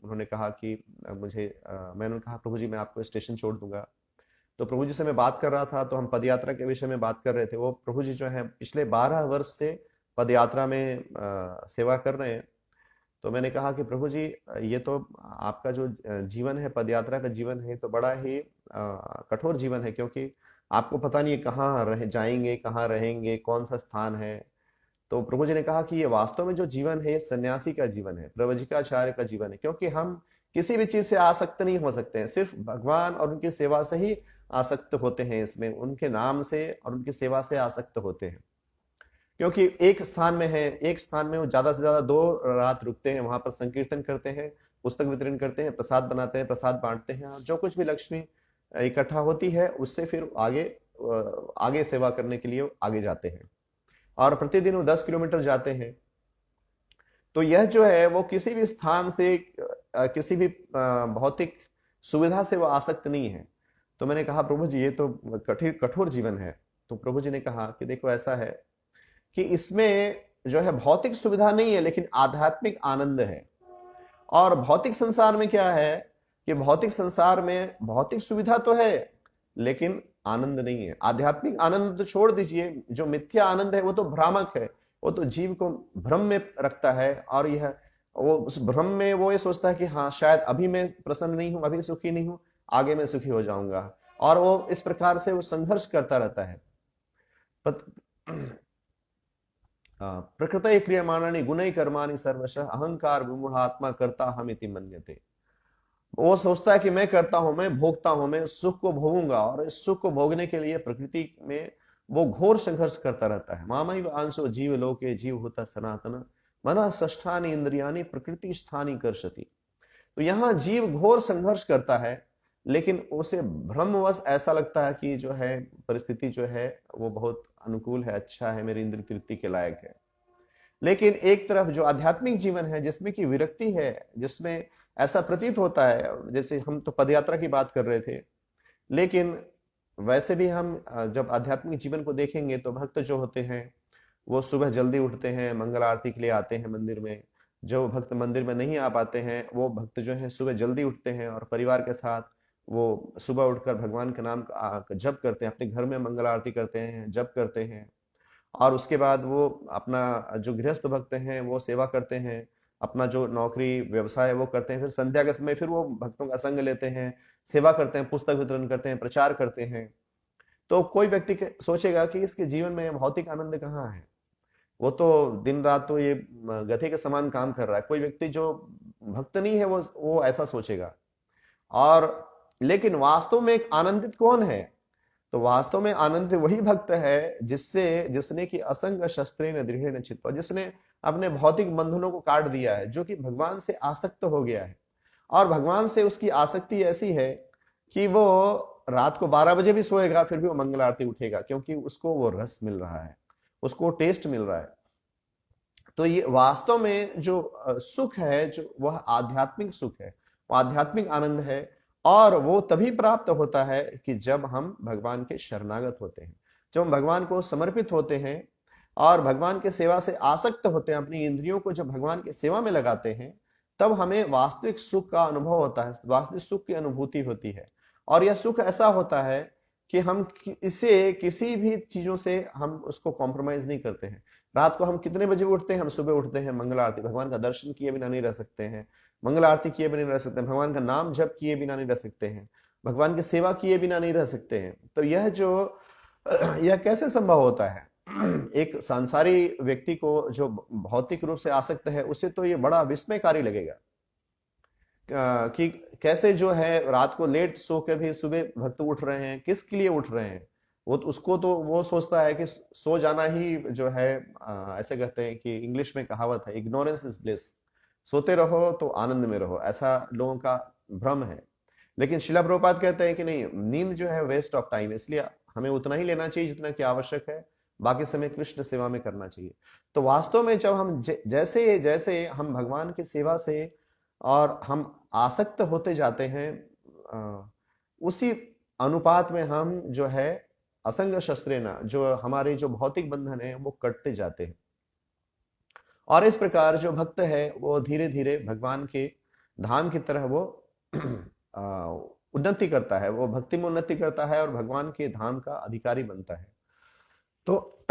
उन्होंने कहा कि मैंने कहा प्रभु जी मैं आपको स्टेशन छोड़ दूंगा। तो प्रभु जी से मैं बात कर रहा था, तो हम पदयात्रा के विषय में बात कर रहे थे। वो प्रभु जी जो है पिछले 12 वर्ष से पदयात्रा में सेवा कर रहे हैं। तो मैंने कहा कि प्रभु जी ये तो आपका जो जीवन है, पदयात्रा का जीवन है, तो बड़ा ही कठोर जीवन है, क्योंकि आपको पता नहीं है कहाँ रह जाएंगे, कहाँ रहेंगे, कौन सा स्थान है। तो प्रभु जी ने कहा कि ये वास्तव में जो जीवन है ये सन्यासी का जीवन है, प्रव्रजिकाचार्य का जीवन है, क्योंकि हम किसी भी चीज से आसक्त नहीं हो सकते हैं, सिर्फ भगवान और उनकी सेवा से ही आसक्त होते हैं। इसमें उनके नाम से और उनकी सेवा से आसक्त होते हैं। क्योंकि एक स्थान में है, एक स्थान में वो ज्यादा से ज्यादा 2 रात रुकते हैं, वहां पर संकीर्तन करते हैं, पुस्तक वितरण करते हैं, प्रसाद बनाते हैं, प्रसाद बांटते हैं, और जो कुछ भी लक्ष्मी इकट्ठा होती है उससे फिर आगे सेवा करने के लिए आगे जाते हैं। और प्रतिदिन वो 10 किलोमीटर जाते हैं। तो यह जो है वो किसी भी स्थान से किसी भी भौतिक सुविधा से वो आसक्त नहीं है। तो मैंने कहा प्रभु जी ये तो कठोर जीवन है। तो प्रभु जी ने कहा कि देखो ऐसा है कि इसमें जो है भौतिक सुविधा नहीं है, लेकिन आध्यात्मिक आनंद है। और भौतिक संसार में क्या है कि भौतिक संसार में भौतिक सुविधा तो है, लेकिन आनंद नहीं है। आध्यात्मिक आनंद तो छोड़ दीजिए, जो मिथ्या आनंद है वो तो भ्रामक है, वो तो जीव को भ्रम में रखता है। और यह वो उस भ्रम में वो ये सोचता है कि हाँ शायद अभी मैं प्रसन्न नहीं हूं, अभी सुखी नहीं हूं, आगे मैं सुखी हो जाऊंगा। और वो इस प्रकार से वो संघर्ष करता रहता है। प्रकृति क्रियमाणानि गुणै कर्माणि सर्वशः अहंकार विमूढ़ात्मा करता हम इति मन्यते। वो सोचता है कि मैं करता हूं, मैं भोगता हूं, मैं सुख को भोगूंगा, और इस सुख को भोगने के लिए प्रकृति में वो घोर संघर्ष करता रहता है। मामैव अंशो जीव लोके जीव होता सनातन मनः षष्ठानि इंद्रियाणि प्रकृति स्थानी कर्षति। तो यहाँ जीव घोर संघर्ष करता है, लेकिन उसे भ्रमवश ऐसा लगता है कि जो है परिस्थिति जो है वो बहुत अनुकूल है, अच्छा है, मेरी इंद्रिय तृप्ति के लायक है। लेकिन एक तरफ जो आध्यात्मिक जीवन है, जिसमें की विरक्ति है, जिसमें ऐसा प्रतीत होता है, जैसे हम तो पदयात्रा की बात कर रहे थे, लेकिन वैसे भी हम जब आध्यात्मिक जीवन को देखेंगे तो भक्त जो होते हैं वो सुबह जल्दी उठते हैं, मंगल आरती के लिए आते हैं मंदिर में। जो भक्त मंदिर में नहीं आ पाते हैं, वो भक्त जो है सुबह जल्दी उठते हैं और परिवार के साथ वो सुबह उठकर भगवान के नाम का जप करते हैं, अपने घर में मंगल आरती करते हैं, जप करते हैं। और उसके बाद वो अपना जो गृहस्थ भक्त हैं वो सेवा करते हैं, अपना जो नौकरी व्यवसाय वो करते हैं। फिर संध्या के समय फिर वो भक्तों का संग लेते हैं, सेवा करते हैं, पुस्तक वितरण करते हैं, प्रचार करते हैं। तो कोई व्यक्ति सोचेगा कि इसके जीवन में भौतिक आनंद कहाँ है, वो तो दिन रात तो ये गधे के समान काम कर रहा है। कोई व्यक्ति जो भक्त नहीं है वो ऐसा सोचेगा। और लेकिन वास्तव में एक आनंदित कौन है? तो वास्तव में आनंद वही भक्त है जिसने कि असंग शस्त्रेण दृढ़ेन चित्वा, जिसने अपने भौतिक बंधनों को काट दिया है, जो कि भगवान से आसक्त हो गया है। और भगवान से उसकी आसक्ति ऐसी है कि वो रात को 12 बजे भी सोएगा फिर भी वो मंगल आरती उठेगा, क्योंकि उसको वो रस मिल रहा है, उसको टेस्ट मिल रहा है। तो ये वास्तव में जो सुख है, जो वह आध्यात्मिक सुख है, वो आध्यात्मिक आनंद है। और वो तभी प्राप्त होता है कि जब हम भगवान के शरणागत होते हैं, जब हम भगवान को समर्पित होते हैं और भगवान के सेवा से आसक्त होते हैं, अपनी इंद्रियों को जब भगवान की सेवा में लगाते हैं, तब हमें वास्तविक सुख का अनुभव होता है, वास्तविक सुख की अनुभूति होती है। और यह सुख ऐसा होता है कि हम इसे किसी भी चीजों से हम उसको कॉम्प्रोमाइज नहीं करते हैं। रात को हम कितने बजे उठते हैं? हम सुबह उठते हैं, मंगल आरती, भगवान का दर्शन किए बिना नहीं रह सकते हैं, मंगल आरती किए बिना नहीं रह सकते हैं, भगवान का नाम जप किए बिना नहीं रह सकते हैं, भगवान की सेवा किए बिना नहीं रह सकते हैं। तो यह कैसे संभव होता है? एक सांसारी व्यक्ति को जो भौतिक रूप से आसक्त है, उसे तो ये बड़ा विस्मयकारी लगेगा कि कैसे जो है रात को लेट सो कर भी सुबह भक्त उठ रहे हैं, किसके लिए उठ रहे हैं। वो तो उसको तो वो सोचता है कि सो जाना ही जो है, ऐसे कहते हैं कि इंग्लिश में कहावत है, इग्नोरेंस इज ब्लिस। सोते रहो तो आनंद में रहो, ऐसा लोगों का भ्रम है। लेकिन शिला प्रभुपाद कहते हैं कि नहीं, नींद जो है वेस्ट ऑफ टाइम, इसलिए हमें उतना ही लेना चाहिए जितना कि आवश्यक है, बाकी समय कृष्ण सेवा में करना चाहिए। तो वास्तव में जब हम जैसे जैसे हम भगवान की सेवा से और हम आसक्त होते जाते हैं, उसी अनुपात में हम जो है असंग शस्त्रेना, जो हमारे जो भौतिक बंधन है वो कटते जाते हैं। और इस प्रकार जो भक्त है वो धीरे धीरे भगवान के धाम की तरह वो उन्नति करता है, वो भक्ति में उन्नति करता है और भगवान के धाम का अधिकारी बनता है। तो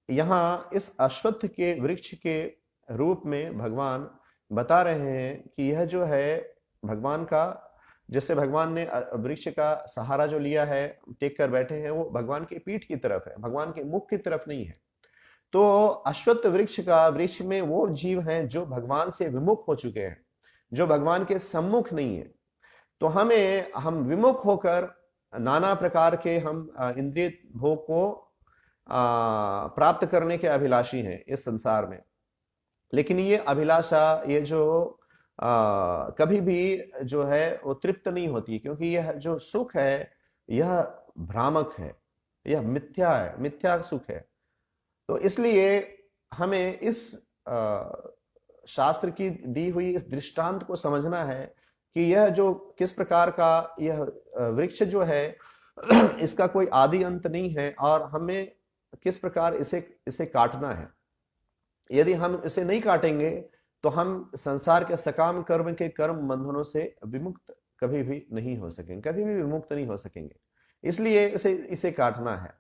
यहाँ इस अश्वत्थ के वृक्ष के रूप में भगवान बता रहे हैं कि यह जो है भगवान का, जैसे भगवान ने वृक्ष का सहारा जो लिया है, टेक कर बैठे हैं, वो भगवान की पीठ की तरफ है, भगवान के मुख की तरफ नहीं है। तो अश्वत्थ वृक्ष का, वृक्ष में वो जीव हैं जो भगवान से विमुख हो चुके हैं, जो भगवान के सम्मुख नहीं है। तो हम विमुख होकर नाना प्रकार के हम इंद्रिय भोग को प्राप्त करने के अभिलाषी हैं इस संसार में। लेकिन ये अभिलाषा, ये जो कभी भी जो है वो तृप्त नहीं होती, क्योंकि यह जो सुख है यह भ्रामक है, यह मिथ्या है, मिथ्या सुख है। तो इसलिए हमें इस शास्त्र की दी हुई इस दृष्टांत को समझना है कि यह जो किस प्रकार का यह वृक्ष जो है इसका कोई आदि अंत नहीं है, और हमें किस प्रकार इसे काटना है। यदि हम इसे नहीं काटेंगे तो हम संसार के सकाम कर्म के कर्म बंधनों से विमुक्त कभी भी नहीं हो सकेंगे, कभी भी विमुक्त नहीं हो सकेंगे। इसलिए इसे काटना है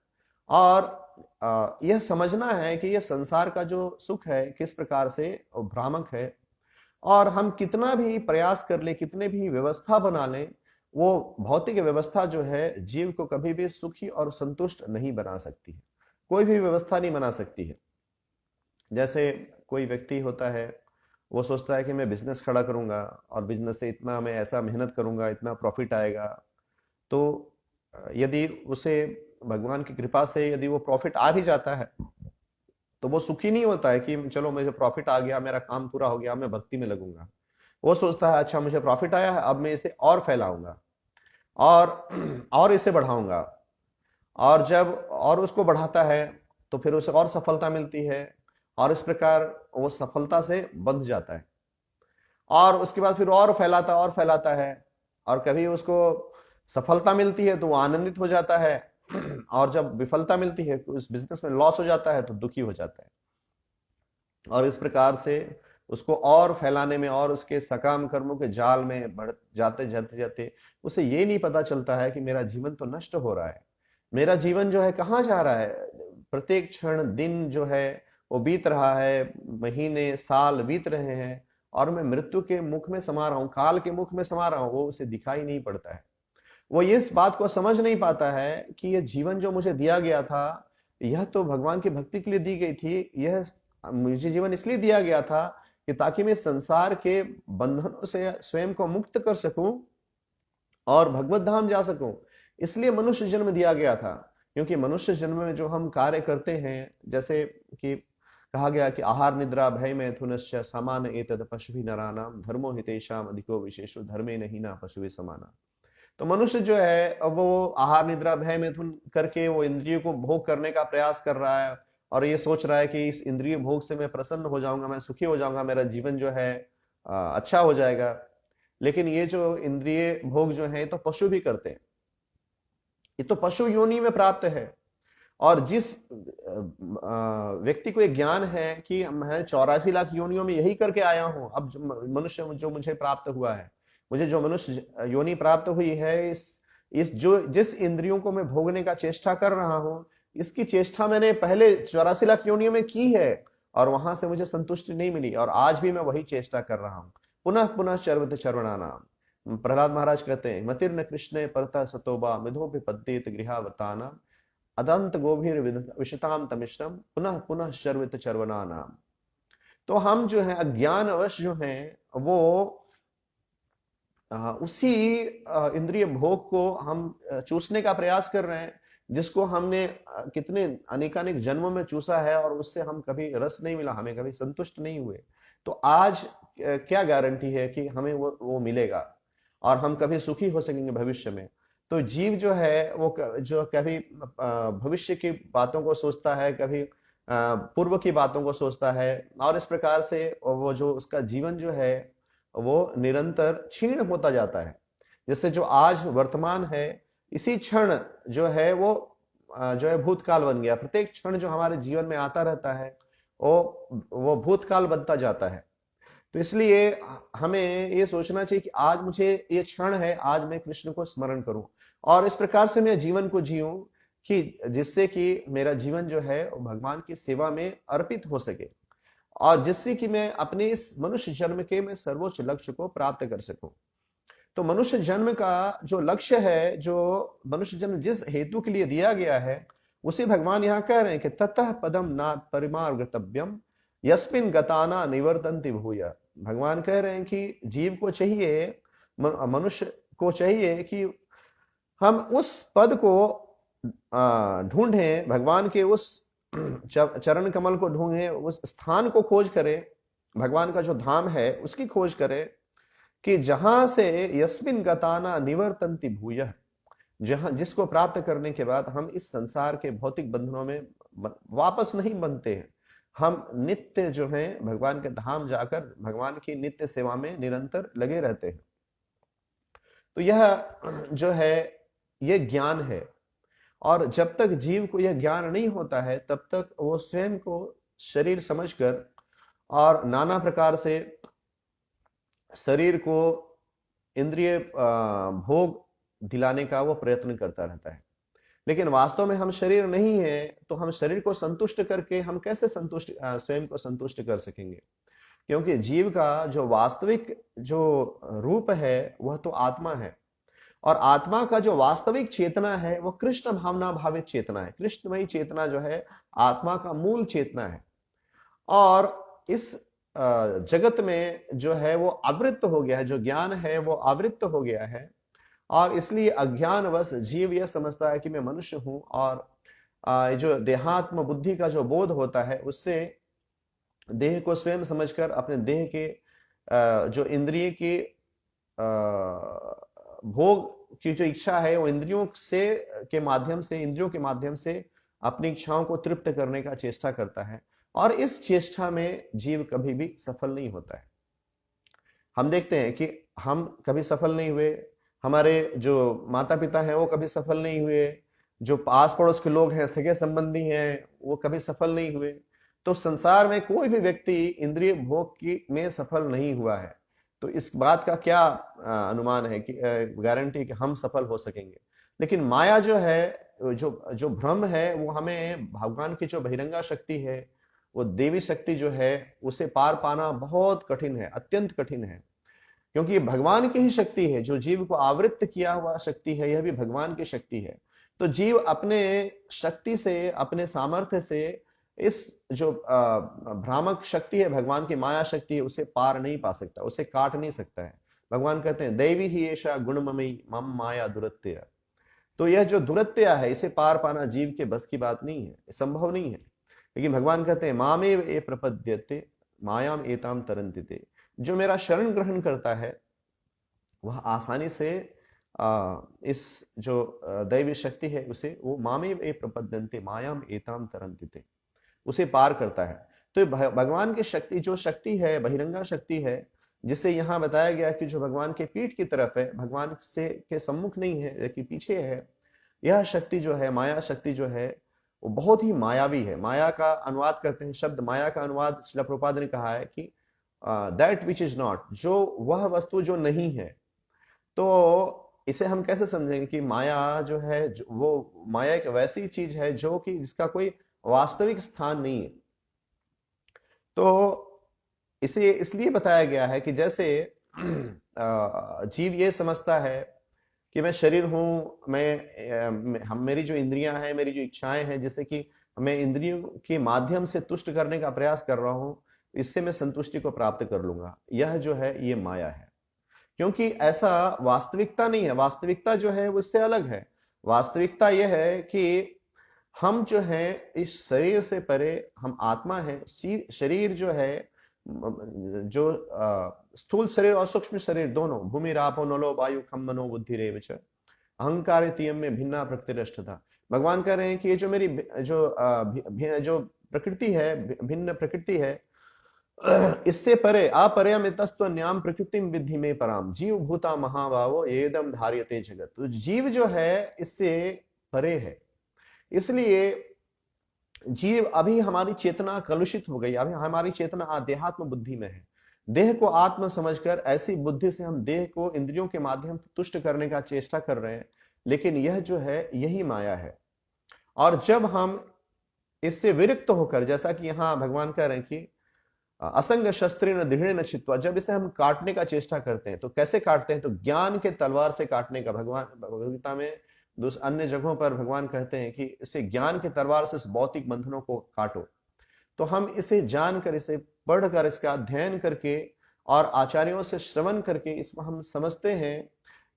और यह समझना है कि यह संसार का जो सुख है किस प्रकार से भ्रामक है, और हम कितना भी प्रयास कर ले, कितने भी व्यवस्था बना लें, वो भौतिक व्यवस्था जो है जीव को कभी भी सुखी और संतुष्ट नहीं बना सकती है, कोई भी व्यवस्था नहीं बना सकती है। जैसे कोई व्यक्ति होता है, वो सोचता है कि मैं बिजनेस खड़ा करूंगा और बिजनेस से इतना मैं ऐसा मेहनत करूंगा, इतना प्रॉफिट आएगा। तो यदि उसे भगवान की कृपा से यदि वो प्रॉफिट आ भी जाता है तो वो सुखी नहीं होता है कि चलो मुझे प्रॉफिट आ गया, मेरा काम पूरा हो गया, मैं भक्ति में लगूंगा। वो सोचता है अच्छा मुझे प्रॉफिट आया है, अब मैं इसे और फैलाऊंगा और इसे बढ़ाऊंगा, और जब और उसको बढ़ाता है तो फिर उसे और सफलता मिलती है, और इस प्रकार वो सफलता से बंध जाता है, और उसके बाद फिर और फैलाता है, और कभी उसको सफलता मिलती है तो वो आनंदित हो जाता है, और जब विफलता मिलती है, उस बिजनेस में लॉस हो जाता है तो दुखी हो जाता है। और इस प्रकार से उसको और फैलाने में और उसके सकाम कर्मों के जाल में बढ़ जाते जाते जाते उसे ये नहीं पता चलता है कि मेरा जीवन तो नष्ट हो रहा है, मेरा जीवन जो है कहाँ जा रहा है। प्रत्येक क्षण दिन जो है वो बीत रहा है, महीने साल बीत रहे हैं, और मैं मृत्यु के मुख में समा रहा हूँ, काल के मुख में समा रहा हूँ, वो उसे दिखाई नहीं पड़ता है। वो इस बात को समझ नहीं पाता है कि यह जीवन जो मुझे दिया गया था, यह तो भगवान की भक्ति के लिए दी गई थी। यह मुझे जीवन इसलिए दिया गया था कि ताकि मैं संसार के बंधनों से स्वयं को मुक्त कर सकूं और भगवत धाम जा सकूं। इसलिए मनुष्य जन्म दिया गया था, क्योंकि मनुष्य जन्म में जो हम कार्य करते हैं, जैसे कि कहा गया कि आहार निद्रा भय मैथुनश्च समान एतद पशुभिः नराणाम धर्मो हितेषाम अधिको विशेषो धर्मे नहीं ना पशुभिः समाना। तो मनुष्य जो है वो आहार निद्रा भय मैथुन करके वो इंद्रियों को भोग करने का प्रयास कर रहा है, और ये सोच रहा है कि इस इंद्रिय भोग से मैं प्रसन्न हो जाऊंगा, मैं सुखी हो जाऊंगा, मेरा जीवन जो है अच्छा हो जाएगा। लेकिन ये जो इंद्रिय भोग जो है तो पशु भी करते हैं, ये तो पशु योनि में प्राप्त है। और जिस व्यक्ति को एक ज्ञान है कि मैं 84 लाख योनियों में यही करके आया हूं, अब मनुष्य जो मुझे प्राप्त हुआ है, मुझे जो मनुष्य योनि प्राप्त हुई है, इस जो जिस इंद्रियों को मैं भोगने का चेष्टा कर रहा हूं, इसकी चेष्टा मैंने पहले 84 लाख योनियों में की है, और वहां से मुझे संतुष्टि नहीं मिली, और आज भी मैं वही चेष्टा कर रहा हूं, पुनः पुनः चर्वित चर्वणानाम। प्रहलाद महाराज कहते हैं मतिर्न कृष्ण परतः सतोबा मिधोपि पद्येत गृहावताना अदंत गोभीर विशताम तमिश्रम पुनः पुनः शर्वित चर्वना नाम। तो हम जो है अज्ञान अवश्य जो हैं वो उसी इंद्रिय भोग को हम चूसने का प्रयास कर रहे हैं, जिसको हमने कितने अनेकानेक जन्मों में चूसा है और उससे हम कभी रस नहीं मिला, हमें कभी संतुष्ट नहीं हुए। तो आज क्या गारंटी है कि हमें वो मिलेगा और हम कभी सुखी हो सकेंगे भविष्य में। तो जीव जो है वो जो कभी भविष्य की बातों को सोचता है, कभी पूर्व की बातों को सोचता है, और इस प्रकार से वो जो उसका जीवन जो है वो निरंतर क्षीण होता जाता है। जिससे जो आज वर्तमान है, इसी क्षण जो है वो जो है भूतकाल बन गया। प्रत्येक क्षण जो हमारे जीवन में आता रहता है वो भूतकाल बनता जाता है। तो इसलिए हमें ये सोचना चाहिए कि आज मुझे ये क्षण है, आज मैं कृष्ण को स्मरण करूं और इस प्रकार से मैं जीवन को जीऊं कि जिससे कि मेरा जीवन जो है वो भगवान की सेवा में अर्पित हो सके और जिससे कि मैं अपने इस मनुष्य जन्म के मैं सर्वोच्च लक्ष्य को प्राप्त कर सकूं। तो मनुष्य जन्म का जो लक्ष्य है, जो मनुष्य जन्म जिस हेतु के लिए दिया गया है, उसे भगवान यहाँ कह रहे हैं कि ततः पदम नाथ परिमार्गतव्यम यस्मिन गताना निवर्तन्ति भूय। भगवान कह रहे हैं कि जीव को चाहिए, मनुष्य को चाहिए कि हम उस पद को ढूंढें, भगवान के उस चरण कमल को ढूंढें, उस स्थान को खोज करें, भगवान का जो धाम है उसकी खोज करें कि जहां से यस्मिन गताना निवर्तन्ति भूयः, जहां जिसको प्राप्त करने के बाद हम इस संसार के भौतिक बंधनों में वापस नहीं बनते हैं। हम नित्य जो है भगवान के धाम जाकर भगवान की नित्य सेवा में निरंतर लगे रहते हैं। तो यह जो है ये ज्ञान है और जब तक जीव को यह ज्ञान नहीं होता है तब तक वो स्वयं को शरीर समझकर और नाना प्रकार से शरीर को इंद्रिय भोग दिलाने का वो प्रयत्न करता रहता है। लेकिन वास्तव में हम शरीर नहीं है, तो हम शरीर को संतुष्ट करके हम कैसे स्वयं को संतुष्ट कर सकेंगे? क्योंकि जीव का जो वास्तविक जो रूप है वह तो आत्मा है और आत्मा का जो वास्तविक चेतना है वो कृष्ण भावना भावित चेतना है। कृष्णमयी चेतना जो है आत्मा का मूल चेतना है और इस जगत में जो है वो आवृत्त हो गया है, जो ज्ञान है वो आवृत्त हो गया है और इसलिए अज्ञानवश जीव यह समझता है कि मैं मनुष्य हूं और जो देहात्म बुद्धि का जो बोध होता है उससे देह को स्वयं समझकर अपने देह के जो इंद्रिय की भोग की जो इच्छा है वो इंद्रियों के माध्यम से अपनी इच्छाओं को तृप्त करने का चेष्टा करता है और इस चेष्टा में जीव कभी भी सफल नहीं होता है। हम देखते हैं कि हम कभी सफल नहीं हुए, हमारे जो माता पिता हैं वो कभी सफल नहीं हुए, जो पास पड़ोस के लोग हैं, सगे संबंधी हैं, वो कभी सफल नहीं हुए। तो संसार में कोई भी व्यक्ति इंद्रिय भोग की में सफल नहीं हुआ है। तो इस बात का क्या अनुमान है कि गारंटी कि हम सफल हो सकेंगे? लेकिन माया जो है, जो भ्रम है, वो हमें भगवान की जो बहिरंगा शक्ति है, वो देवी शक्ति जो है उसे पार पाना बहुत कठिन है, अत्यंत कठिन है। क्योंकि ये भगवान की ही शक्ति है, जो जीव को आवृत्त किया हुआ शक्ति है, यह भी भगवान की शक्ति है। तो जीव अपने शक्ति से, अपने सामर्थ्य से इस जो भ्रामक शक्ति है, भगवान की माया शक्ति है, उसे पार नहीं पा सकता, उसे काट नहीं सकता है। भगवान कहते हैं दैवी ही ऐसा गुणमयी मम माया दुरत्य। तो यह जो दुरत्य है इसे पार पाना जीव के बस की बात नहीं है, संभव नहीं है। लेकिन भगवान कहते हैं मामेव ए प्रपद्यते मायाम एताम तरन्तिते। जो मेरा शरण ग्रहण करता है वह आसानी से इस जो दैवी शक्ति है उसे वो मामेव ए प्रपद्यन्ते मायाम एताम तरन्तिते, उसे पार करता है। तो भगवान की शक्ति, जो शक्ति है बहिरंगा शक्ति है, जिसे यहाँ बताया गया कि जो भगवान के पीठ की तरफ है, भगवान से के सम्मुख नहीं है लेकिन पीछे है, यह शक्ति जो है, माया शक्ति जो है, वो बहुत ही मायावी है। माया का अनुवाद करते हैं, शब्द माया का अनुवाद श्रील प्रभुपाद ने कहा है कि दैट विच इज नॉट, जो वह वस्तु जो नहीं है। तो इसे हम कैसे समझेंगे कि माया जो है, वो माया एक वैसी चीज है जो कि जिसका कोई वास्तविक स्थान नहीं है। तो इसे इसलिए बताया गया है कि जैसे जीव ये समझता है कि मैं शरीर हूं, मेरी जो इंद्रियां हैं, मेरी जो इच्छाएं हैं, जैसे कि मैं इंद्रियों के माध्यम से तुष्ट करने का प्रयास कर रहा हूं, इससे मैं संतुष्टि को प्राप्त कर लूंगा। यह जो है ये माया है। क्योंकि ऐसा वास्तविकता नहीं है। वास्तविकता जो है वो इससे अलग है। वास्तविकता यह है कि हम जो है इस शरीर से परे हम आत्मा है। शरीर जो है जो स्थूल शरीर और सूक्ष्म शरीर दोनों, भूमि रापो नलो वायु खम मनो बुद्धि रेव च अहंकार तीयम में भिन्ना प्रकृतिरष्टता। भगवान कह रहे हैं कि ये जो मेरी जो प्रकृति है, भिन्न प्रकृति है, इससे परे अपरयमितस्त्व न्याम प्रकृतिम विद्धि में पराम जीव भूता महाभावो एदम धार्यते जगत। तो जीव जो है इससे परे है। इसलिए जीव, अभी हमारी चेतना कलुषित हो गई, अभी हमारी चेतना आध्यात्म बुद्धि में है। देह को आत्म समझकर ऐसी बुद्धि से हम देह को इंद्रियों के माध्यम से तुष्ट करने का चेष्टा कर रहे हैं, लेकिन यह जो है यही माया है। और जब हम इससे विरक्त होकर, जैसा कि यहाँ भगवान कह रहे हैं कि असंग शस्त्रेण दृढ़ेन छित्त्वा, जब इसे हम काटने का चेष्टा करते हैं तो कैसे काटते हैं? तो ज्ञान के तलवार से काटने का। भगवान भगवद्गीता में अन्य जगहों पर भगवान कहते हैं कि इसे ज्ञान के तलवार से इस भौतिक बंधनों को काटो। तो हम इसे जानकर, इसे पढ़कर, इसका अध्ययन करके और आचार्यों से श्रवण करके इसमें हम समझते हैं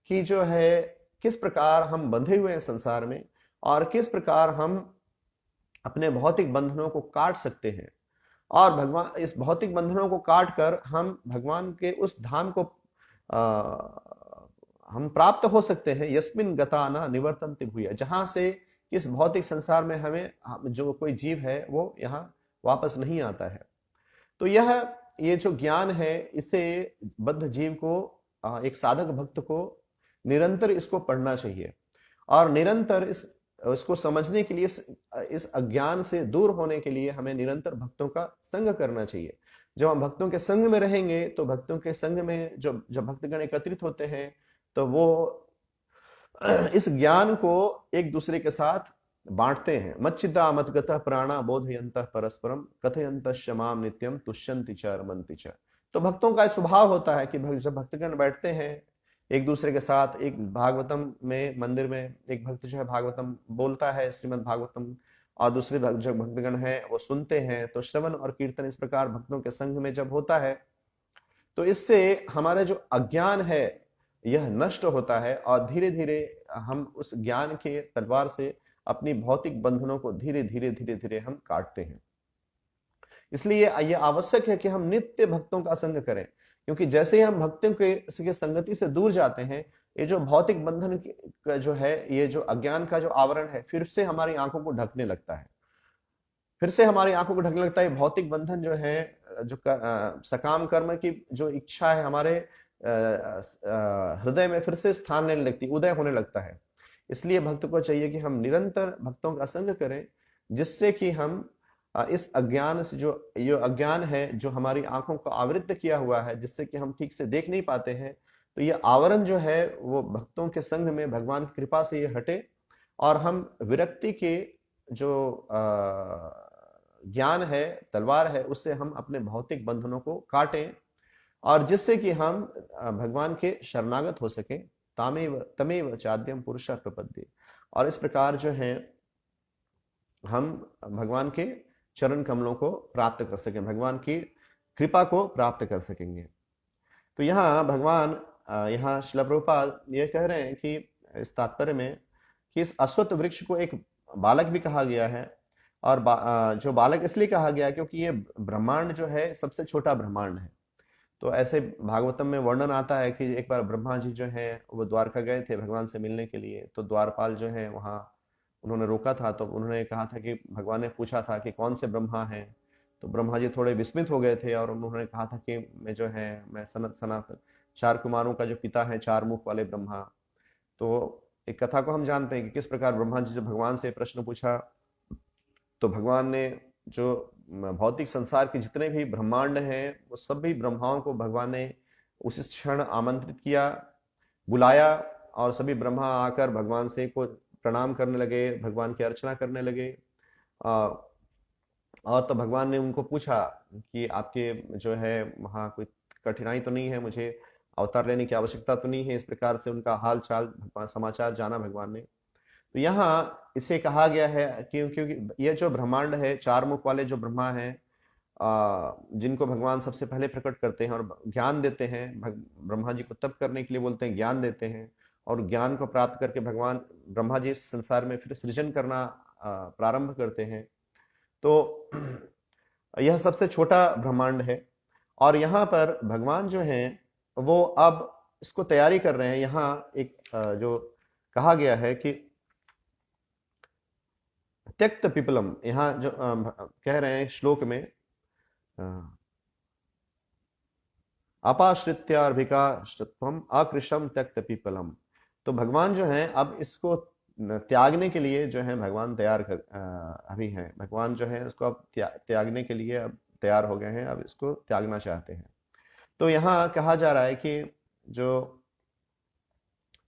कि जो है किस प्रकार हम बंधे हुए हैं संसार में और किस प्रकार हम अपने भौतिक बंधनों को काट सकते हैं। और भगवान इस भौतिक बंधनों को काट कर हम भगवान के उस धाम को हम प्राप्त हो सकते हैं। यस्मिन गता न निवर्तन्ते भूय, जहां से इस भौतिक संसार में हमें जो कोई जीव है वो यहाँ वापस नहीं आता है। तो ये जो ज्ञान है, इसे बद्ध जीव को, एक साधक भक्त को निरंतर इसको पढ़ना चाहिए और निरंतर इसको समझने के लिए, इस अज्ञान से दूर होने के लिए हमें निरंतर भक्तों का संग करना चाहिए। जब हम भक्तों के संग में रहेंगे तो भक्तों के संग में जब भक्तगण एकत्रित होते हैं तो वो इस ज्ञान को एक दूसरे के साथ बांटते हैं। मच्चिदा मतगतः प्राणा बोधयन्तः परस्परम कथयन्तश्च माम नित्यम तुष्यन्ति च रमन्ति च। तो भक्तों का स्वभाव होता है कि जब भक्तगण बैठते हैं एक दूसरे के साथ, एक भागवतम में, मंदिर में एक भक्त जो है भागवतम बोलता है, श्रीमद् भागवतम, और दूसरे जो भक्तगण हैं वो सुनते हैं। तो श्रवण और कीर्तन इस प्रकार भक्तों के संग में जब होता है तो इससे हमारा जो अज्ञान है यह नष्ट होता है और धीरे धीरे हम उस ज्ञान के तलवार से अपनी भौतिक बंधनों को धीरे धीरे हम काटते हैं। इसलिए यह आवश्यक है कि हम नित्य भक्तों का संग करें, क्योंकि जैसे ही हम भक्तों के संगति से दूर जाते हैं, ये जो भौतिक बंधन का जो है, ये जो अज्ञान का जो आवरण है, फिर से हमारी आंखों को ढकने लगता है। फिर से हमारी आंखों को ढकने लगता है। भौतिक बंधन जो है, जो सकाम कर्म की जो इच्छा है हमारे हृदय में फिर से स्थान लेने लगती, उदय होने लगता है। इसलिए भक्त को चाहिए कि हम निरंतर भक्तों का संग करें, जिससे कि हम इस अज्ञान से, जो ये अज्ञान है जो हमारी आंखों को आवृत किया हुआ है, जिससे कि हम ठीक से देख नहीं पाते हैं, तो ये आवरण जो है वो भक्तों के संग में भगवान की कृपा से ये हटे और हम विरक्ति के जो ज्ञान है, तलवार है, उससे हम अपने भौतिक बंधनों को काटें और जिससे कि हम भगवान के शरणागत हो सके। तामेव तमेव चाद्यम पुरुष प्रपद्ये। और इस प्रकार जो है हम भगवान के चरण कमलों को प्राप्त कर सकें, भगवान की कृपा को प्राप्त कर सकेंगे। तो यहाँ भगवान, यहाँ श्रील प्रभुपाद ये कह रहे हैं कि इस तात्पर्य में कि इस अश्वत्थ वृक्ष को एक बालक भी कहा गया है। और जो बालक इसलिए कहा गया क्योंकि ये ब्रह्मांड जो है सबसे छोटा ब्रह्मांड है। तो ऐसे भागवतम में वर्णन आता है कि एक बार ब्रह्मा जी जो है वो द्वारका गए थे भगवान से मिलने के लिए। तो द्वारपाल जो है वहाँ उन्होंने रोका था, तो उन्होंने कहा था कि भगवान ने पूछा था कि कौन से ब्रह्मा हैं। तो ब्रह्मा जी थोड़े विस्मित हो गए थे और उन्होंने कहा था कि मैं सनातन चार कुमारों का जो पिता है, चार मुख वाले ब्रह्मा। तो एक कथा को हम जानते हैं कि किस प्रकार ब्रह्मा जी जब भगवान से प्रश्न पूछा तो भगवान ने जो भौतिक संसार के जितने भी ब्रह्मांड हैं वो सभी ब्रह्माओं को भगवान ने उसी क्षण आमंत्रित किया, बुलाया, और सभी ब्रह्मा आकर भगवान से को प्रणाम करने लगे, भगवान की अर्चना करने लगे। और तो भगवान ने उनको पूछा कि आपके जो है वहाँ कोई कठिनाई तो नहीं है, मुझे अवतार लेने की आवश्यकता तो नहीं है। इस प्रकार से उनका हाल चाल समाचार जाना भगवान ने। तो यहाँ इसे कहा गया है क्योंकि यह जो ब्रह्मांड है, चार मुख वाले जो ब्रह्मा हैं, जिनको भगवान सबसे पहले प्रकट करते हैं और ज्ञान देते हैं। ब्रह्मा जी को तप करने के लिए बोलते हैं, ज्ञान देते हैं, और ज्ञान को प्राप्त करके भगवान ब्रह्मा जी इस संसार में फिर सृजन करना प्रारंभ करते हैं। तो यह सबसे छोटा ब्रह्मांड है, और यहाँ पर भगवान जो हैं वो अब इसको तैयारी कर रहे हैं। यहाँ एक जो कहा गया है कि त्यक्त पिपलम, यहाँ जो कह रहे हैं श्लोक में, अपाश्रित्यार्भिकाश्रित्वम अकृशम त्यक्त पिपलम। तो भगवान जो है अब इसको त्यागने के लिए जो है भगवान तैयार कर अभी हैं। भगवान जो है इसको अब त्यागने के लिए अब तैयार हो गए हैं, अब इसको त्यागना चाहते हैं। तो यहाँ कहा जा रहा है कि जो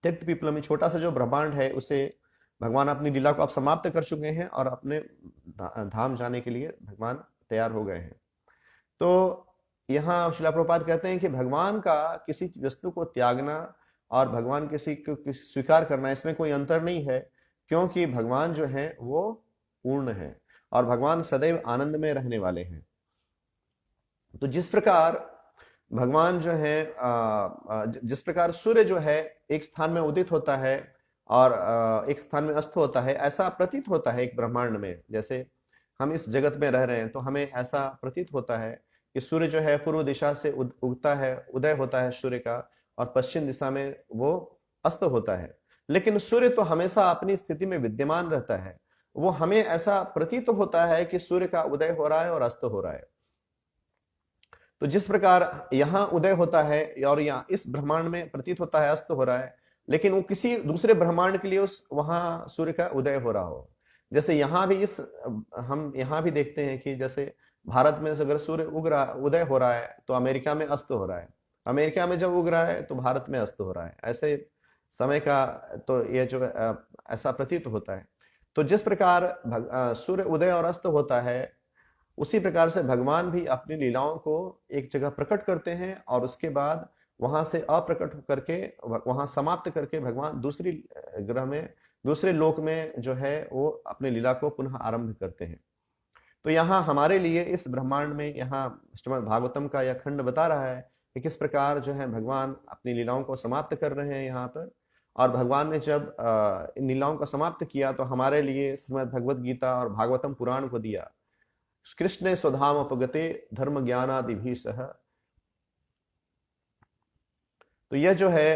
त्यक्त पिपलम में छोटा सा जो ब्रह्मांड है उसे भगवान अपनी लीला को अब समाप्त कर चुके हैं और अपने धाम जाने के लिए भगवान तैयार हो गए हैं। तो यहाँ शिला प्रभुपाद कहते हैं कि भगवान का किसी वस्तु को त्यागना और भगवान किसी को स्वीकार करना, इसमें कोई अंतर नहीं है, क्योंकि भगवान जो है वो पूर्ण है और भगवान सदैव आनंद में रहने वाले हैं। तो जिस प्रकार भगवान जो है जिस प्रकार सूर्य जो है एक स्थान में उदित होता है और एक स्थान में अस्त होता है, ऐसा प्रतीत होता है एक ब्रह्मांड में। जैसे हम इस जगत में रह रहे हैं तो हमें ऐसा प्रतीत होता है कि सूर्य जो है पूर्व दिशा से उगता है, उदय होता है सूर्य का, और पश्चिम दिशा में वो अस्त होता है। लेकिन सूर्य तो हमेशा अपनी स्थिति में विद्यमान रहता है। वो हमें ऐसा प्रतीत होता है कि सूर्य का उदय हो रहा है और अस्त हो रहा है। तो जिस प्रकार यहाँ उदय होता है और यहाँ इस ब्रह्मांड में प्रतीत होता है अस्त हो रहा है, लेकिन वो किसी दूसरे ब्रह्मांड के लिए उस वहां सूर्य का उदय हो रहा हो। जैसे यहाँ भी हम यहाँ भी देखते हैं कि जैसे भारत में अगर सूर्य उदय हो रहा है तो अमेरिका में अस्त हो रहा है, अमेरिका में जब उग रहा है तो भारत में अस्त हो रहा है। ऐसे समय का तो ये जो ऐसा प्रतीत होता है। तो जिस प्रकार सूर्य उदय और अस्त होता है, उसी प्रकार से भगवान भी अपनी लीलाओं को एक जगह प्रकट करते हैं और उसके बाद वहां से अप्रकट करके वहां समाप्त करके भगवान दूसरी ग्रह में, दूसरे लोक में जो है वो अपनी लीला को पुनः आरंभ करते हैं। तो यहाँ हमारे लिए इस ब्रह्मांड में यहाँ श्रीमद् भागवतम का यह खंड बता रहा है कि किस प्रकार जो है भगवान अपनी लीलाओं को समाप्त कर रहे हैं यहाँ पर। और भगवान ने जब इन लीलाओं को समाप्त किया तो हमारे लिए श्रीमद् भगवद गीता और भागवतम पुराण को दिया। कृष्ण स्वधाम अपगते धर्म ज्ञानादि सह। तो यह जो है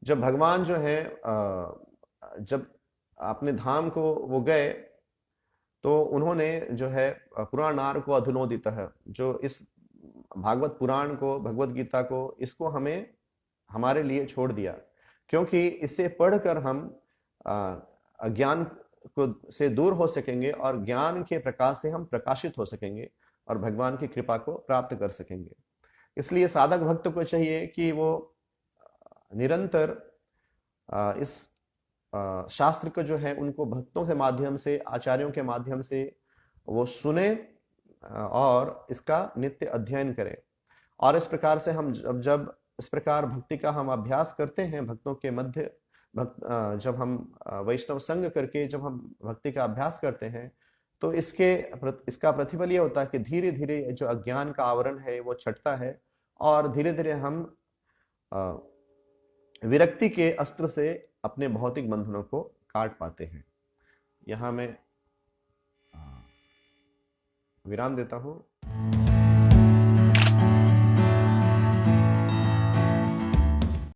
जब भगवान जो है जब अपने धाम को वो गए तो उन्होंने जो है पुराणार को अधुनोदित है, जो इस भागवत पुराण को, भगवत गीता को, इसको हमें हमारे लिए छोड़ दिया, क्योंकि इससे पढ़कर हम अज्ञान को से दूर हो सकेंगे और ज्ञान के प्रकाश से हम प्रकाशित हो सकेंगे और भगवान की कृपा को प्राप्त कर सकेंगे। इसलिए साधक भक्त को चाहिए कि वो निरंतर इस शास्त्र को जो है उनको भक्तों के माध्यम से, आचार्यों के माध्यम से वो सुने और इसका नित्य अध्ययन करें। और इस प्रकार से हम जब इस प्रकार भक्ति का हम अभ्यास करते हैं भक्तों के मध्य, जब हम वैष्णव संग करके जब हम भक्ति का अभ्यास करते हैं तो इसका प्रतिफल ये होता है कि धीरे धीरे जो अज्ञान का आवरण है वो छटता है और धीरे धीरे हम विरक्ति के अस्त्र से अपने भौतिक बंधनों को काट पाते हैं। यहाँ मैं विराम देता हूँ।